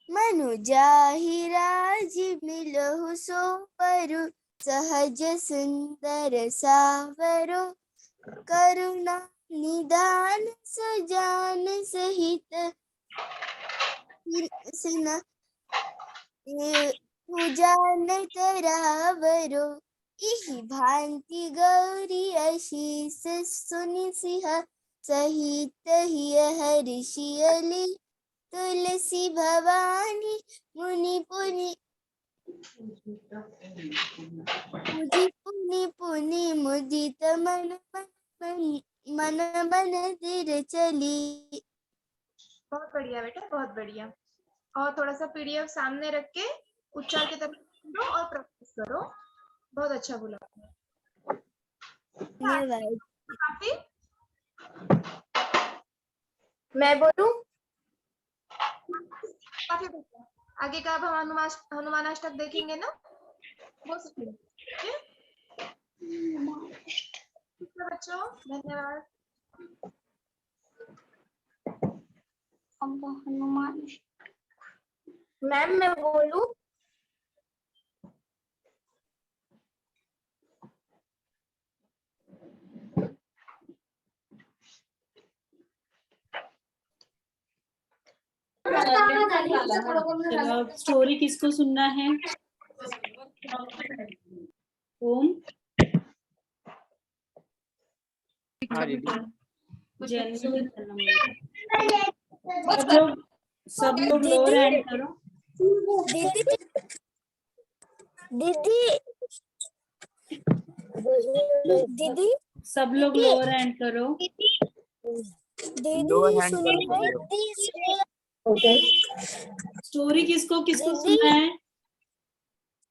मनु जाहि राज मिलहु सो परु सहज सुंदर सावरो करुणा निधान सुजान सहित जानत रावरो। इहि भांति गौरी आशीष सुनि सिह सहित हिय हर्षियली तुलसी भवानी मुनि पुनि पुनि मुदित मन मंदिर चली। बहुत बढ़िया बेटा, बहुत बढ़िया। और थोड़ा सा पीडीएफ सामने रख के उच्चार की तरफ दो और प्रैक्टिस करो। बहुत अच्छा बोला आपने। धन्यवाद। काफी मैं बोलूं? काफी बच्चा, आगे का अब हम हनुमान अष्टक देखेंगे ना, बोल सकते हैं। ठीक है बच्चों, धन्यवाद। हनुमान मैम मैं बोलूं? चलो अब स्टोरी किसको सुनना है? ओम, हाँ दीदी। जनवरी सब लोग लोअर हैंड करो। दीदी दीदी सब लोग लोअर हैंड करो। लोअर हैंड करो सब लोग। स्टोरी किसको किसको दीदी। सुनना है?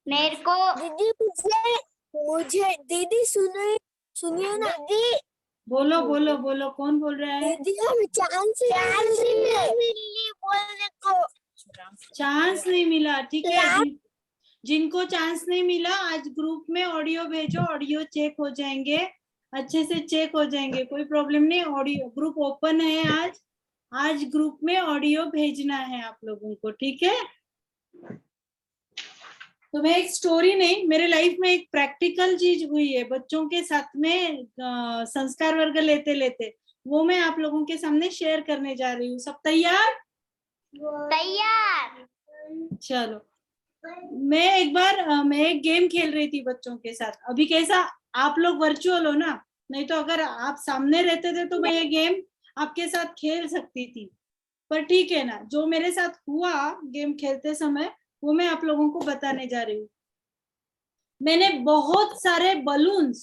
मेरे को दीदी मुझे दीदी सुनिए ना दीदी। बोलो बोलो बोलो, कौन बोल रहा है? दीदी हम चांस मिली बोलने को। चांस नहीं मिला, ठीक है। जिनको चांस नहीं मिला आज ग्रुप में ऑडियो भेजो, ऑडियो चेक हो जाएंगे, अच्छे से चेक हो जाएंगे, कोई प्रॉब्लम नहीं। ऑडियो ग्रुप ओपन है आज ग्रुप में ऑडियो भेजना है आप लोगों को, ठीक है। तो मैं एक स्टोरी नहीं, मेरे लाइफ में एक प्रैक्टिकल चीज हुई है बच्चों के साथ में संस्कार वर्ग लेते लेते, वो मैं आप लोगों के सामने शेयर करने जा रही हूँ। सब तैयार? तैयार। चलो, मैं एक गेम खेल रही थी बच्चों के साथ। अभी कैसा आप लोग वर्चुअल हो ना, नहीं तो अगर आप सामने रहते थे तो मैं ये गेम आपके साथ खेल सकती थी, पर ठीक है ना, जो मेरे साथ हुआ गेम खेलते समय वो मैं आप लोगों को बताने जा रही हूँ। मैंने बहुत सारे बलून्स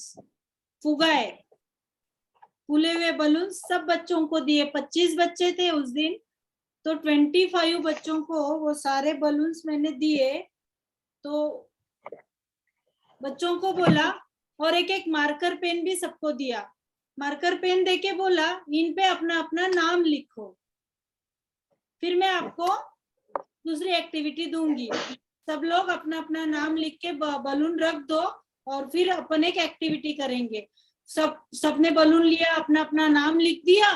फुगाए, फूले हुए बलून्स सब बच्चों को दिए। 25 बच्चे थे उस दिन, तो 25 बच्चों को वो सारे बलून्स मैंने दिए। तो बच्चों को बोला, और एक एक मार्कर पेन भी सबको दिया। मार्कर पेन देके बोला इन पे अपना अपना नाम लिखो, फिर मैं आपको दूसरी एक्टिविटी दूंगी। सब लोग अपना अपना नाम लिख के बलून रख दो और फिर अपन एक एक्टिविटी करेंगे। सबने बलून लिया, अपना अपना नाम लिख दिया,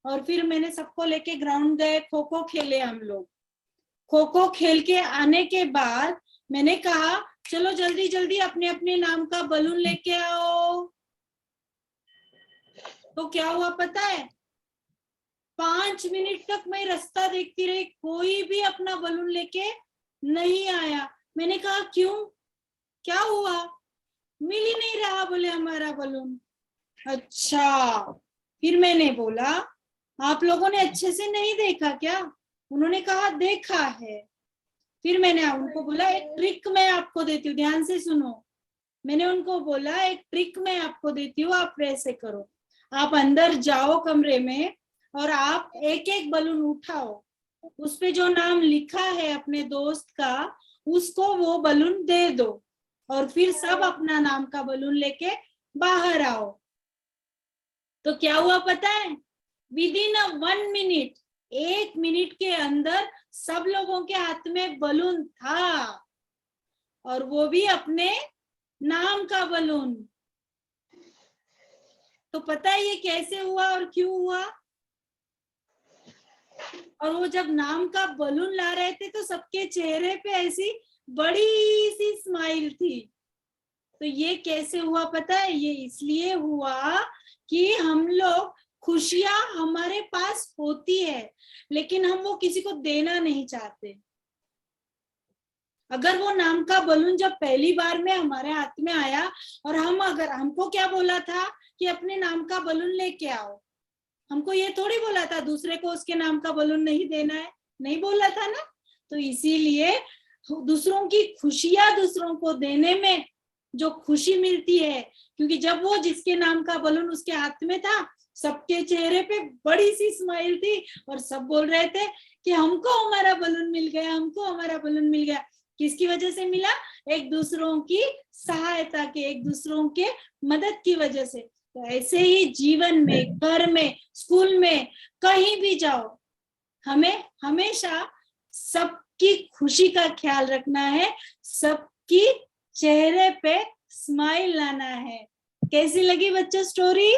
और फिर मैंने सबको लेके ग्राउंड गए, खो खो खेले हम लोग। खो खो खेल के आने के बाद मैंने कहा चलो जल्दी जल्दी अपने अपने नाम का बलून लेके आओ। तो क्या हुआ पता है, 5 मिनट तक मैं रास्ता देखती रही, कोई भी अपना बलून लेके नहीं आया। मैंने कहा क्यों, क्या हुआ? मिल ही नहीं रहा बोले हमारा बलून। अच्छा, फिर मैंने बोला आप लोगों ने अच्छे से नहीं देखा क्या? उन्होंने कहा देखा है। फिर मैंने उनको बोला एक ट्रिक मैं आपको देती हूँ, ध्यान से सुनो। मैंने उनको बोला एक ट्रिक मैं आपको देती हूँ, आप ऐसे करो, आप अंदर जाओ कमरे में और आप एक एक बलून उठाओ, उस पे जो नाम लिखा है अपने दोस्त का उसको वो बलून दे दो, और फिर सब अपना नाम का बलून लेके बाहर आओ। तो क्या हुआ पता है, विदिन 1 मिनट, 1 मिनट के अंदर सब लोगों के हाथ में बलून था, और वो भी अपने नाम का बलून। तो पता है ये कैसे हुआ और क्यों हुआ? और वो जब नाम का बलून ला रहे थे तो सबके चेहरे पे ऐसी बड़ी सी स्माइल थी। तो ये कैसे हुआ पता है? ये इसलिए हुआ कि हम लोग, खुशियां हमारे पास होती है लेकिन हम वो किसी को देना नहीं चाहते। अगर वो नाम का बलून जब पहली बार में हमारे हाथ में आया और हमको क्या बोला था कि अपने नाम का बलून लेके आओ, हमको ये थोड़ी बोला था दूसरे को उसके नाम का बलून नहीं देना है, नहीं बोला था ना। तो इसीलिए दूसरों की खुशियां दूसरों को देने में जो खुशी मिलती है, क्योंकि जब वो जिसके नाम का बलून उसके हाथ में था सबके चेहरे पे बड़ी सी स्माइल थी और सब बोल रहे थे कि हमको हमारा बलून मिल गया, हमको हमारा बलून मिल गया। किसकी वजह से मिला? एक दूसरों की सहायता के, एक दूसरों के मदद की वजह से। तो ऐसे ही जीवन में, घर में, स्कूल में, कहीं भी जाओ, हमें हमेशा सबकी खुशी का ख्याल रखना है, सबकी चेहरे पे स्माइल लाना है। कैसी लगी बच्चों स्टोरी?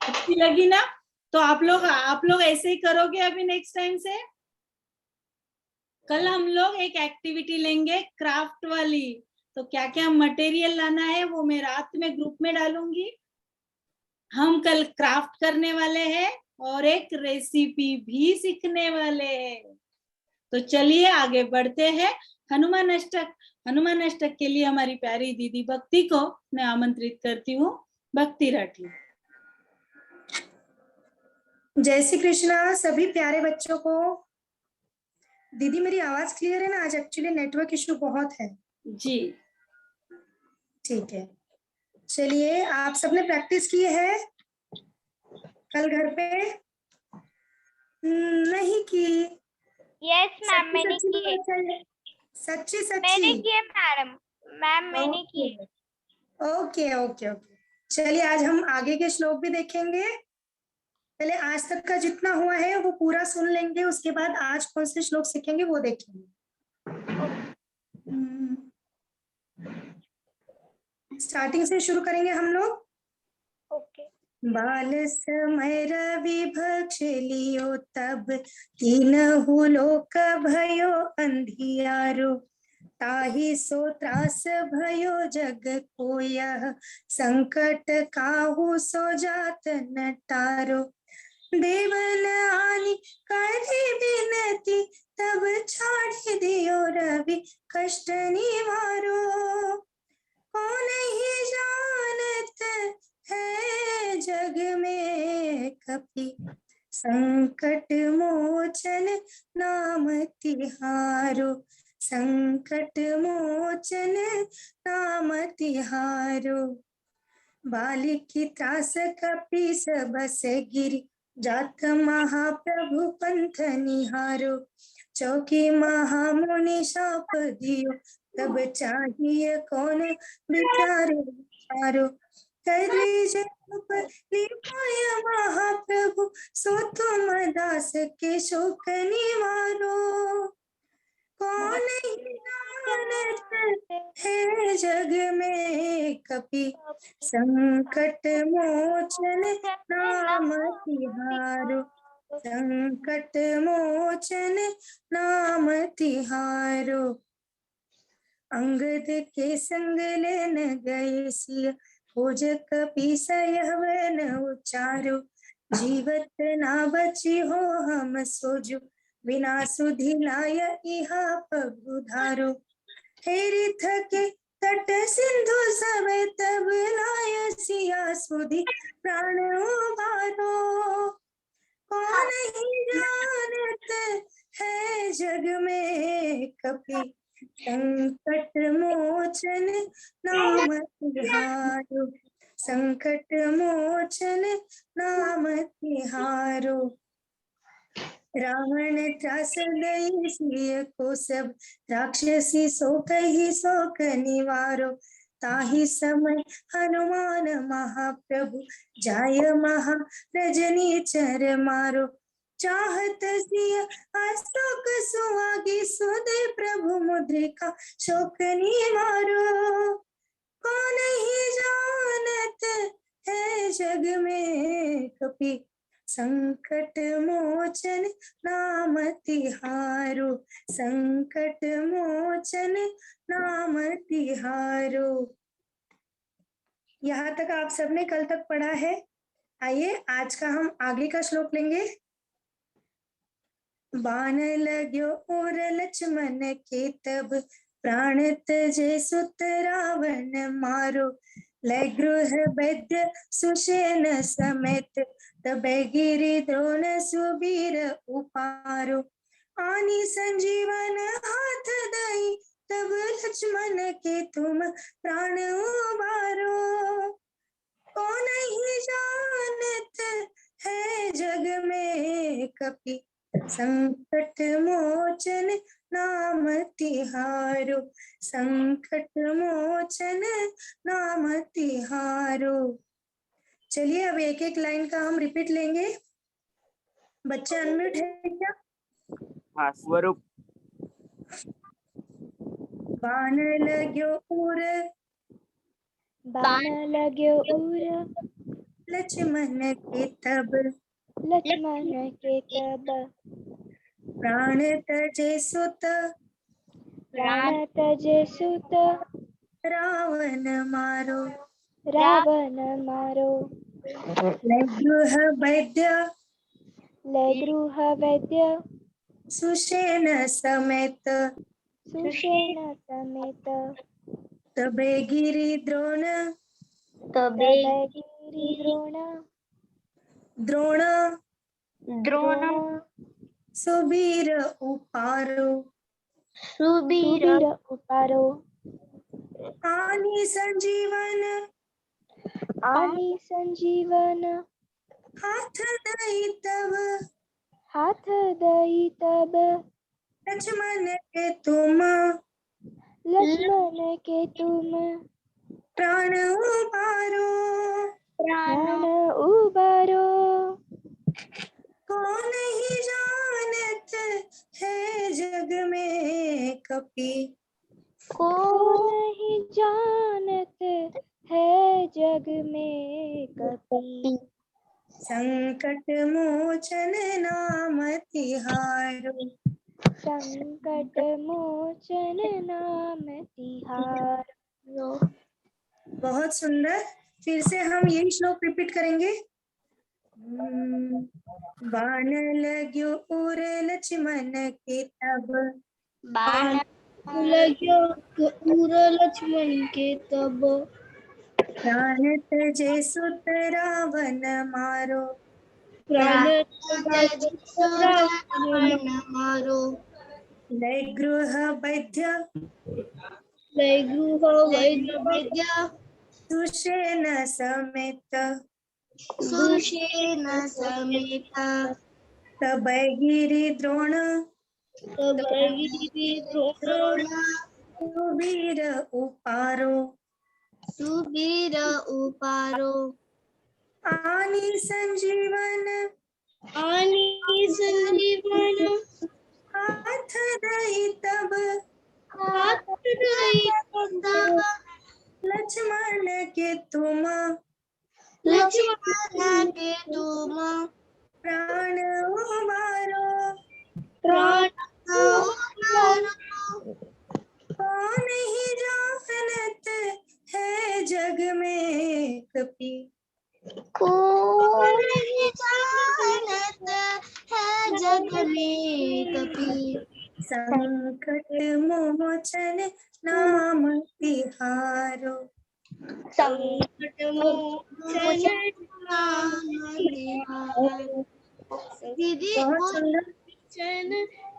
अच्छी लगी ना? तो आप लोग ऐसे ही करोगे अभी नेक्स्ट टाइम से। कल हम लोग एक एक्टिविटी लेंगे क्राफ्ट वाली, तो क्या क्या मटेरियल लाना है वो मैं रात में ग्रुप में डालूंगी। हम कल क्राफ्ट करने वाले हैं और एक रेसिपी भी सीखने वाले हैं। तो चलिए आगे बढ़ते हैं। हनुमान अष्टक के लिए हमारी प्यारी दीदी भक्ति को मैं आमंत्रित करती हूँ। भक्ति राठी। जय श्री कृष्णा सभी प्यारे बच्चों को। दीदी मेरी आवाज क्लियर है ना? आज एक्चुअली नेटवर्क इशू बहुत है। जी ठीक है, चलिए आप सबने प्रैक्टिस की है कल घर पे? नहीं की? यस मैम, मैंने सच्ची किए। बताइए, सच्ची मैंने सच्ची। किए मैडम, मैम मैंने किए। ओके ओके ओके, चलिए आज हम आगे के श्लोक भी देखेंगे। पहले आज तक का जितना हुआ है वो पूरा सुन लेंगे, उसके बाद आज कौन से श्लोक सीखेंगे वो देखेंगे। स्टार्टिंग से शुरू करेंगे हम लोग। ओके। बाल समय रवि भक्ष लियो तब तीनहु लोक भयो अंधियारो ताहि सो त्रास भयो जग को यह संकट काहू सो जात न टारो देवन आनी करे बिनती तब छाड़ दियो रवि कष्ट निवारो कौन ही जानत है जग में कपि संकट मोचन नाम तिहारो संकट मोचन नाम तिहारो बालिकी त्रास कपि सबस गिरि जात महाप्रभु पंथ निहारो चौकी महामुनि शाप दियो तब चाहिए कौन विचारो विचारो करे जप लिपाय महाप्रभु सो तुम दास के शोक निवारो कौन ही जानत है जग में कपि संकट मोचन नाम तिहारो संकट मोचन नाम तिहारो अंगद के संग लेन गए सिय खोज कपि सहवन उचारो जीवत ना बची हो हम सोजो बिना सुधि लाय इहा पगुधारो हेरि थके तट सिंधु सब तब लाय सिया सुधि प्राण उबारो कौन ही जानत है जग में कपि संकट मोचन नाम तिहारो संकट मोचन नाम तिहारो रावण त्रास दई सिय को सब राक्षसी सो कही शोक निवारो ताहि समय हनुमान महाप्रभु जाय महा रजनी चर मारो चाहत सिय अशोक सुहागी सुदे प्रभु मुद्रिका शोक निवारो कौन ही जानत है जग में कपि संकट मोचन नाम तिहारो संकट मोचन नाम तिहारो। यहाँ तक आप सबने कल तक पढ़ा है। आइए आज का हम आगे का श्लोक लेंगे। बाण लग्यो और लक्ष्मण के तब प्राण तजे सुत रावण मारो लय गृह वैद्य सुषेण समेत तबे गिरि द्रोण सुबीर उपारो आनी संजीवन हाथ दई तब लक्ष्मण के तुम प्राण उबारो कौन ही जानत है जग में कपि संकट मोचन नाम तिहारो, संकट मोचन नाम तिहारो। चलिए अब एक एक लाइन का हम रिपीट लेंगे। बच्चे अनम्यूट है क्या? हाँ स्वरूप। बाण लग्यो उर, बाण लग्यो उर, लक्ष्मण के तब, लक्ष्मण के तब, प्राण तजे सुत, प्राण तजे सुत, रावण मारो। रावण मारो। गृह वैद्य, लैगृह वैद्य, सुषेण समेत, सुषेण समेत, तबे गिरि द्रोण, तबे गिरि द्रोण, द्रोण द्रोण, सुबीर उपारो। सुबीर उपारो। आनी संजीवन, आनी संजीवन, हाथ दई तब, हाथ दई तब, लक्ष्मण के तुम, लक्ष्मण के तुम, प्राण उबारो। प्राण उबारो। को नहीं जानत है जग में कपि, को नहीं जानत है जग में कपि, संकट मोचन नाम तिहारो। संकट मोचन नाम तिहारो। बहुत सुंदर। फिर से हम यही श्लोक रिपीट करेंगे। बाण लग्यो उर, लक्ष्मण के तब, बाण लग्यो उर, लक्ष्मण के तब, प्राण तजे सुत, रावण मारो। प्राण तजे सुत, रावण मारो। लय गृह वैद्य, लैगृह वैद्य, सुषेण समेत, सुषेण समेत, तबै गिरि द्रोण, तबै गिरि द्रोण, सुबीर उपारो। सुबीर उपारो। आनी संजीवन, आनी संजीवन, हाथ दई तब, हाथ दई तब, लक्ष्मण के तुम, लक्ष्मण के तुम, प्राण उबारो। प्राण उबारो। कौन ही जानत है जग में कपि, को नहीं जानत है जग में कपि, संकट मोचन नाम तिहारो। संकट मोचन नाम तिहारो। दीदी बहुत वो सुंदर।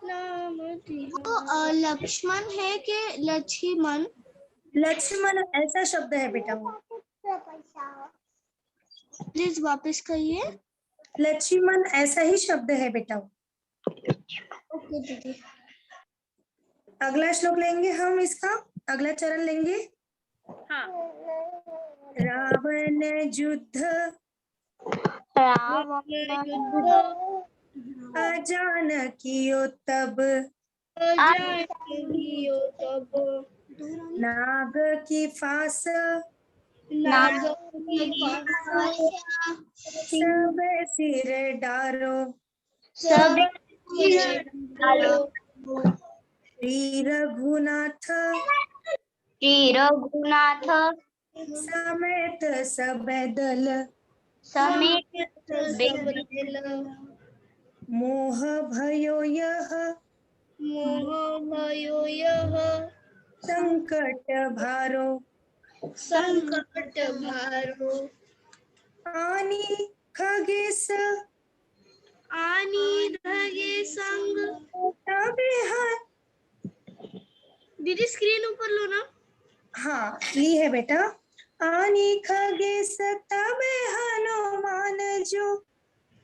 नाम तिहारो। लक्ष्मण है कि लक्ष्मण? लक्ष्मण ऐसा शब्द है बेटा, प्लीज वापस कहिए। लक्ष्मण ऐसा ही शब्द है बेटा। ओके दीदी। अगला श्लोक लेंगे हम, इसका अगला चरण लेंगे। हाँ। रावण युद्ध, अजानकियो तब, नाग की फांस, सब सिर डारो। श्री रघुनाथ, रघुनाथ समेत सब दल, समेत मोह भयो यह, मोह भयो यह, संकट भारो। संकट भारो। आनी खगेश, आनी धगे संग। तबे दीदी स्क्रीन ऊपर लो ना। हाँ ली है बेटा। आनी खगेश तबे हनुमान जो,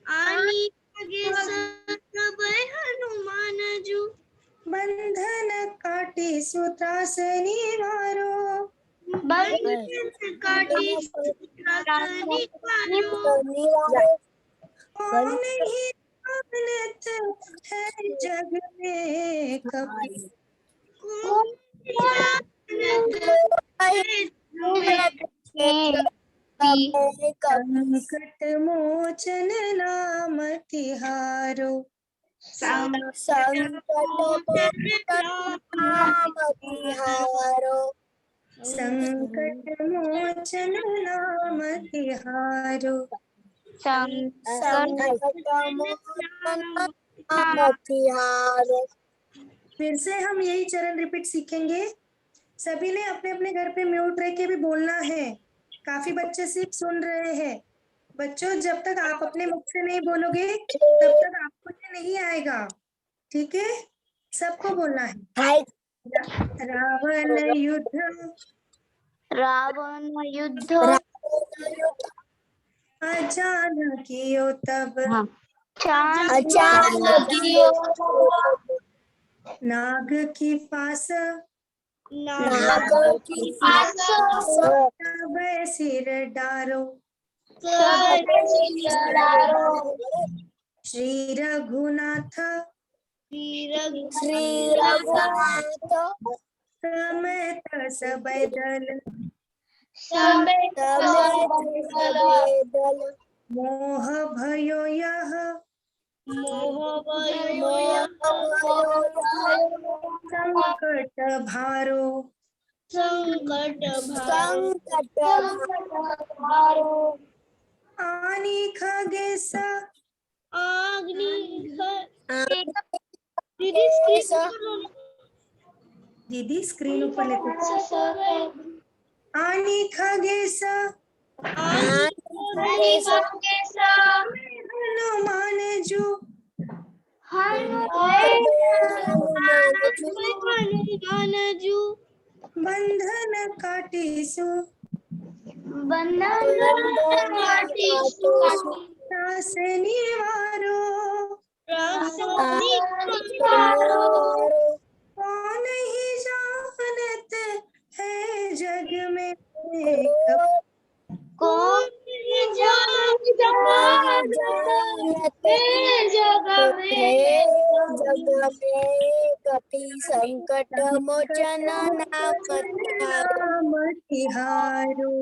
आनी धगे संग तब हनुमान जो, बंध त्रास निवारो, कौन ही जानत है जग में कभी, संकट मोचन नाम तिहारो, संकट मोचन नाम तिहारो। फिर से हम यही चरण रिपीट सीखेंगे। सभी ने अपने अपने घर पे म्यूट रह के भी बोलना है। काफी बच्चे सिर्फ सुन रहे हैं। बच्चों, जब तक आप अपने मुख से नहीं बोलोगे तब तक आपको ये नहीं आएगा, ठीक है? सबको बोलना है। रावण युद्ध अचानकियो तब, नाग की फांस तब सिर डारो, श्री रघुनाथ समेत सब दल, मोह भयो यह संकट भारो, आनी खगेश दीदी स्क्रीन ऊपर लेते, आनी खगेश हनुमान जो, बंधन काटिसु त्रास निवारो, कौन ही जानत है जग में संकट मोचन नाम तिहारो,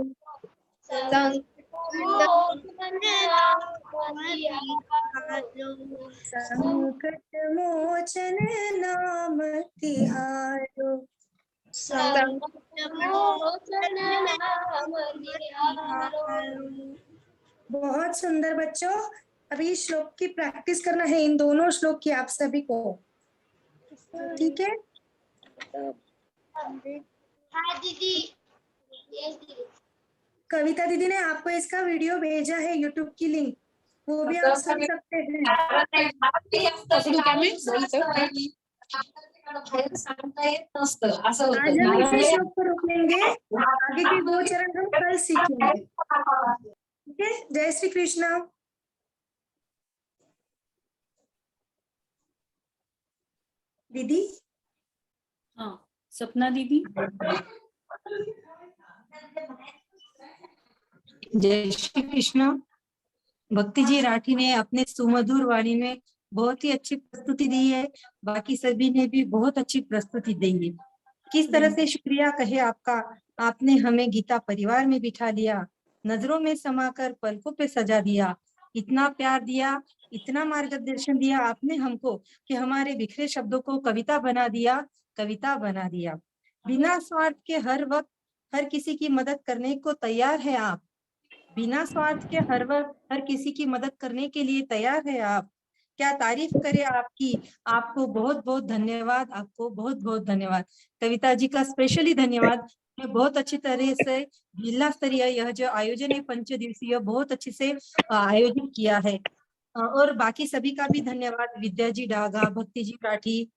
संकट मोचन नाम तिहारो। बहुत सुंदर बच्चों, अभी श्लोक की प्रैक्टिस करना है, इन दोनों श्लोक की आप सभी को, ठीक है? कविता दीदी ने आपको इसका वीडियो भेजा है, यूट्यूब की लिंक, वो भी आप सुन सकते हैं। आज हम इसी श्लोक पर रुकेंगे, आगे के 2 चरण हम कल सीखेंगे, ठीक है? जय श्री कृष्ण। दीदी, हाँ सपना दीदी। जय श्री कृष्ण। भक्ति जी राठी ने अपने सुमधुर वाणी में बहुत ही अच्छी प्रस्तुति दी है, बाकी सभी ने भी बहुत अच्छी प्रस्तुति दी है। किस तरह से शुक्रिया कहे आपका, आपने हमें गीता परिवार में बिठा लिया, नजरों में समाकर पलकों पे सजा दिया, इतना प्यार दिया, इतना मार्गदर्शन दिया आपने हमको कि हमारे बिखरे शब्दों को कविता बना दिया, कविता बना दिया। बिना स्वार्थ के हर वक्त हर किसी की मदद करने को तैयार है आप, बिना स्वार्थ के हर वक्त हर किसी की मदद करने के लिए तैयार है आप। क्या तारीफ करे आपकी, आपको बहुत बहुत धन्यवाद, आपको बहुत बहुत धन्यवाद। कविता जी का स्पेशली धन्यवाद। बहुत अच्छी तरह से जिला स्तरीय यह जो आयोजन है 5 दिवसीय बहुत अच्छे से आयोजित किया है, और बाकी सभी का भी धन्यवाद। विद्या जी डागा, भक्ति जी राठी,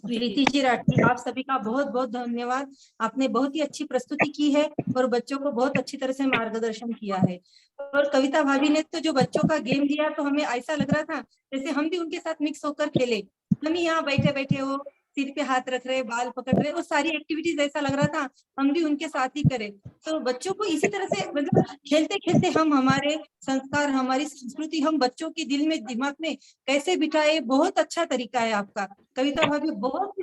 प्रीति जी राठी, आप सभी का बहुत बहुत धन्यवाद। आपने बहुत ही अच्छी प्रस्तुति की है और बच्चों को बहुत अच्छी तरह से मार्गदर्शन किया है। और कविता भाभी ने तो जो बच्चों का गेम दिया तो हमें ऐसा लग रहा था जैसे हम भी उनके साथ मिक्स होकर खेले। हम ही यहाँ बैठे बैठे हो सिर पे हाथ रख रहे, बाल पकड़ रहे, वो सारी एक्टिविटीज ऐसा लग रहा था हम भी उनके साथ ही करें। तो बच्चों को इसी तरह से मतलब खेलते खेलते हम हमारे संस्कार, हमारी संस्कृति हम बच्चों के दिल में, दिमाग में कैसे बिठाए, बहुत अच्छा तरीका है आपका। कविता भाभी बहुत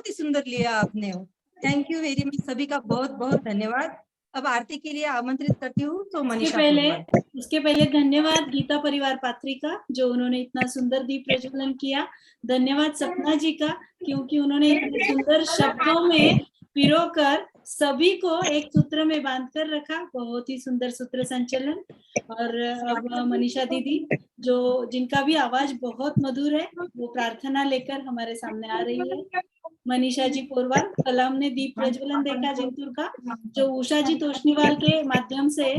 ही सुंदर लिया आपने। थैंक यू वेरी मच, सभी का बहुत बहुत धन्यवाद। अब आरती के लिए आमंत्रित करती हूँ तो मनीषा पोरवाल। उसके पहले धन्यवाद गीता परिवार पात्री का, जो उन्होंने इतना सुंदर दीप प्रज्वलन किया। धन्यवाद सपना जी का, क्योंकि उन्होंने इतने सुंदर शब्दों में पिरोकर सभी को एक सूत्र में बांध कर रखा। बहुत ही सुंदर सूत्र संचलन। और अब मनीषा दीदी, जो जिनका भी आवाज बहुत मधुर है, वो प्रार्थना लेकर हमारे सामने आ रही है। मनीषा जी पोरवाल, कल हमने दीप प्रज्वलन देखा जिंतूर का, जो उषा जी तोष्णीवाल के माध्यम से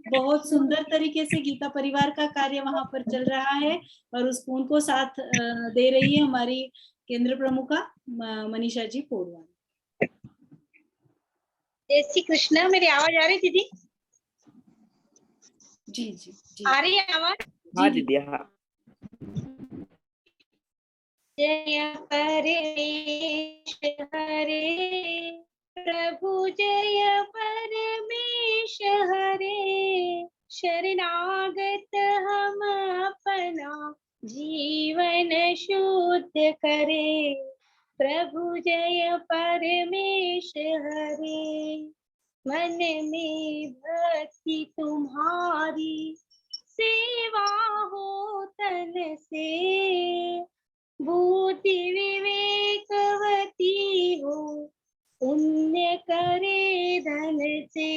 बहुत सुंदर तरीके से गीता परिवार का कार्य वहां पर चल रहा है, और उनको साथ दे रही है हमारी केंद्र प्रमुखा मनीषा जी पोरवाल। जय श्री कृष्ण। मेरी आवाज आ रही दीदी? जी जी जी, आ रही है आवाज? हाँ दीदी, हाँ। जय परमेश हरे प्रभु, जय परमेश हरे, शरणागत हम अपना जीवन शुद्ध करे। प्रभु जय परमेश हरे, मन में भक्ति तुम्हारी, सेवा हो तन से, बुद्धि विवेकवती हो, पुण्य करे धन से।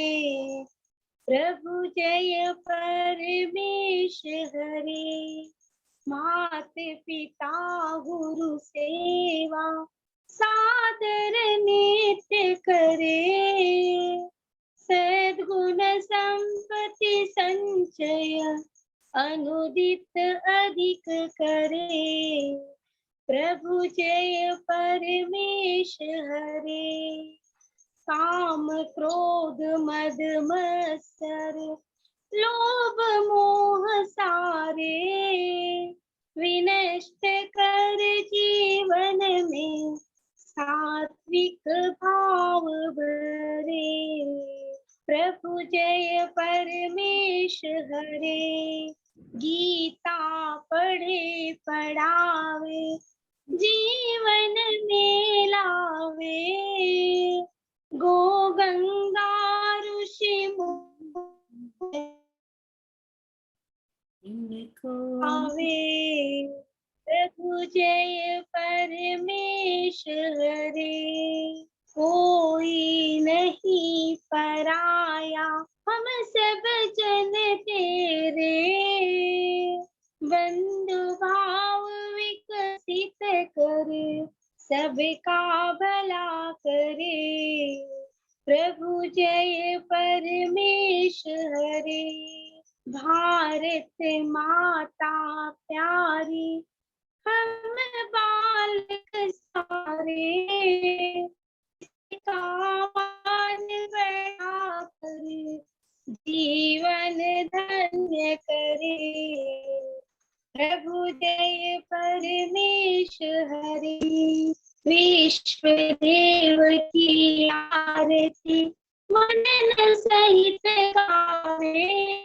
प्रभु जय परमेश हरे, मात पिता गुरु सेवा, सादर नित्य करे। सद्गुण संपत्ति संचय, अनुदित अधिक करे। प्रभु जय परमेश हरे, काम क्रोध मद मत्सर, लोभ मोह सारे, विनष्ट कर जीवन में, सात्विक भाव भरे। प्रभु जय परमेश हरे, गीता पढ़े पढ़ावे, जीवन में लावे। गो गंगा ऋषि आवे। प्रभु जय परमेश हरे, कोई नहीं पराया, हम सब जन तेरे। बंधु भाव विकसित करे, सबका भला करे। प्रभु जय परमेश हरे, भारत माता प्यारी, हम बालक सारे, कामान बड़ा करे, जीवन धन्य करे। प्रभु जय परमेश हरे, विश्व देव की आरती, मनन सहित गावे।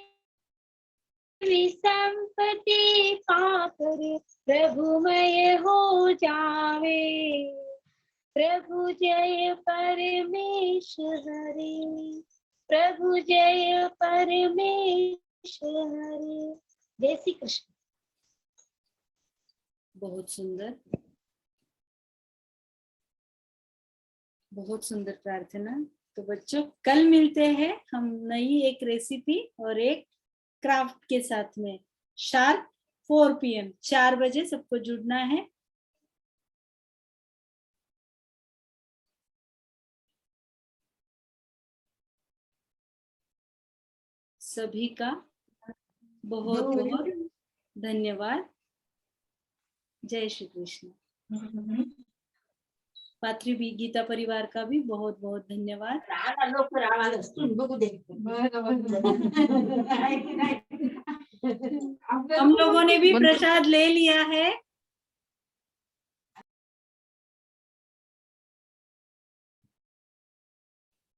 संपत्ति पाकर प्रभुमय हो जावे। प्रभु जय परमेश हरे, प्रभु जय परमेश हरे। जय श्री कृष्ण। बहुत सुंदर, बहुत सुंदर प्रार्थना। तो बच्चों, कल मिलते हैं हम नई एक रेसिपी और एक क्राफ्ट के साथ में, शार्प 4 PM 4 बजे सबको जुड़ना है। सभी का बहुत बहुत धन्यवाद। जय श्री कृष्ण। पात्री भी गीता परिवार का भी बहुत बहुत धन्यवाद। हम लोगों ने भी प्रसाद ले लिया है।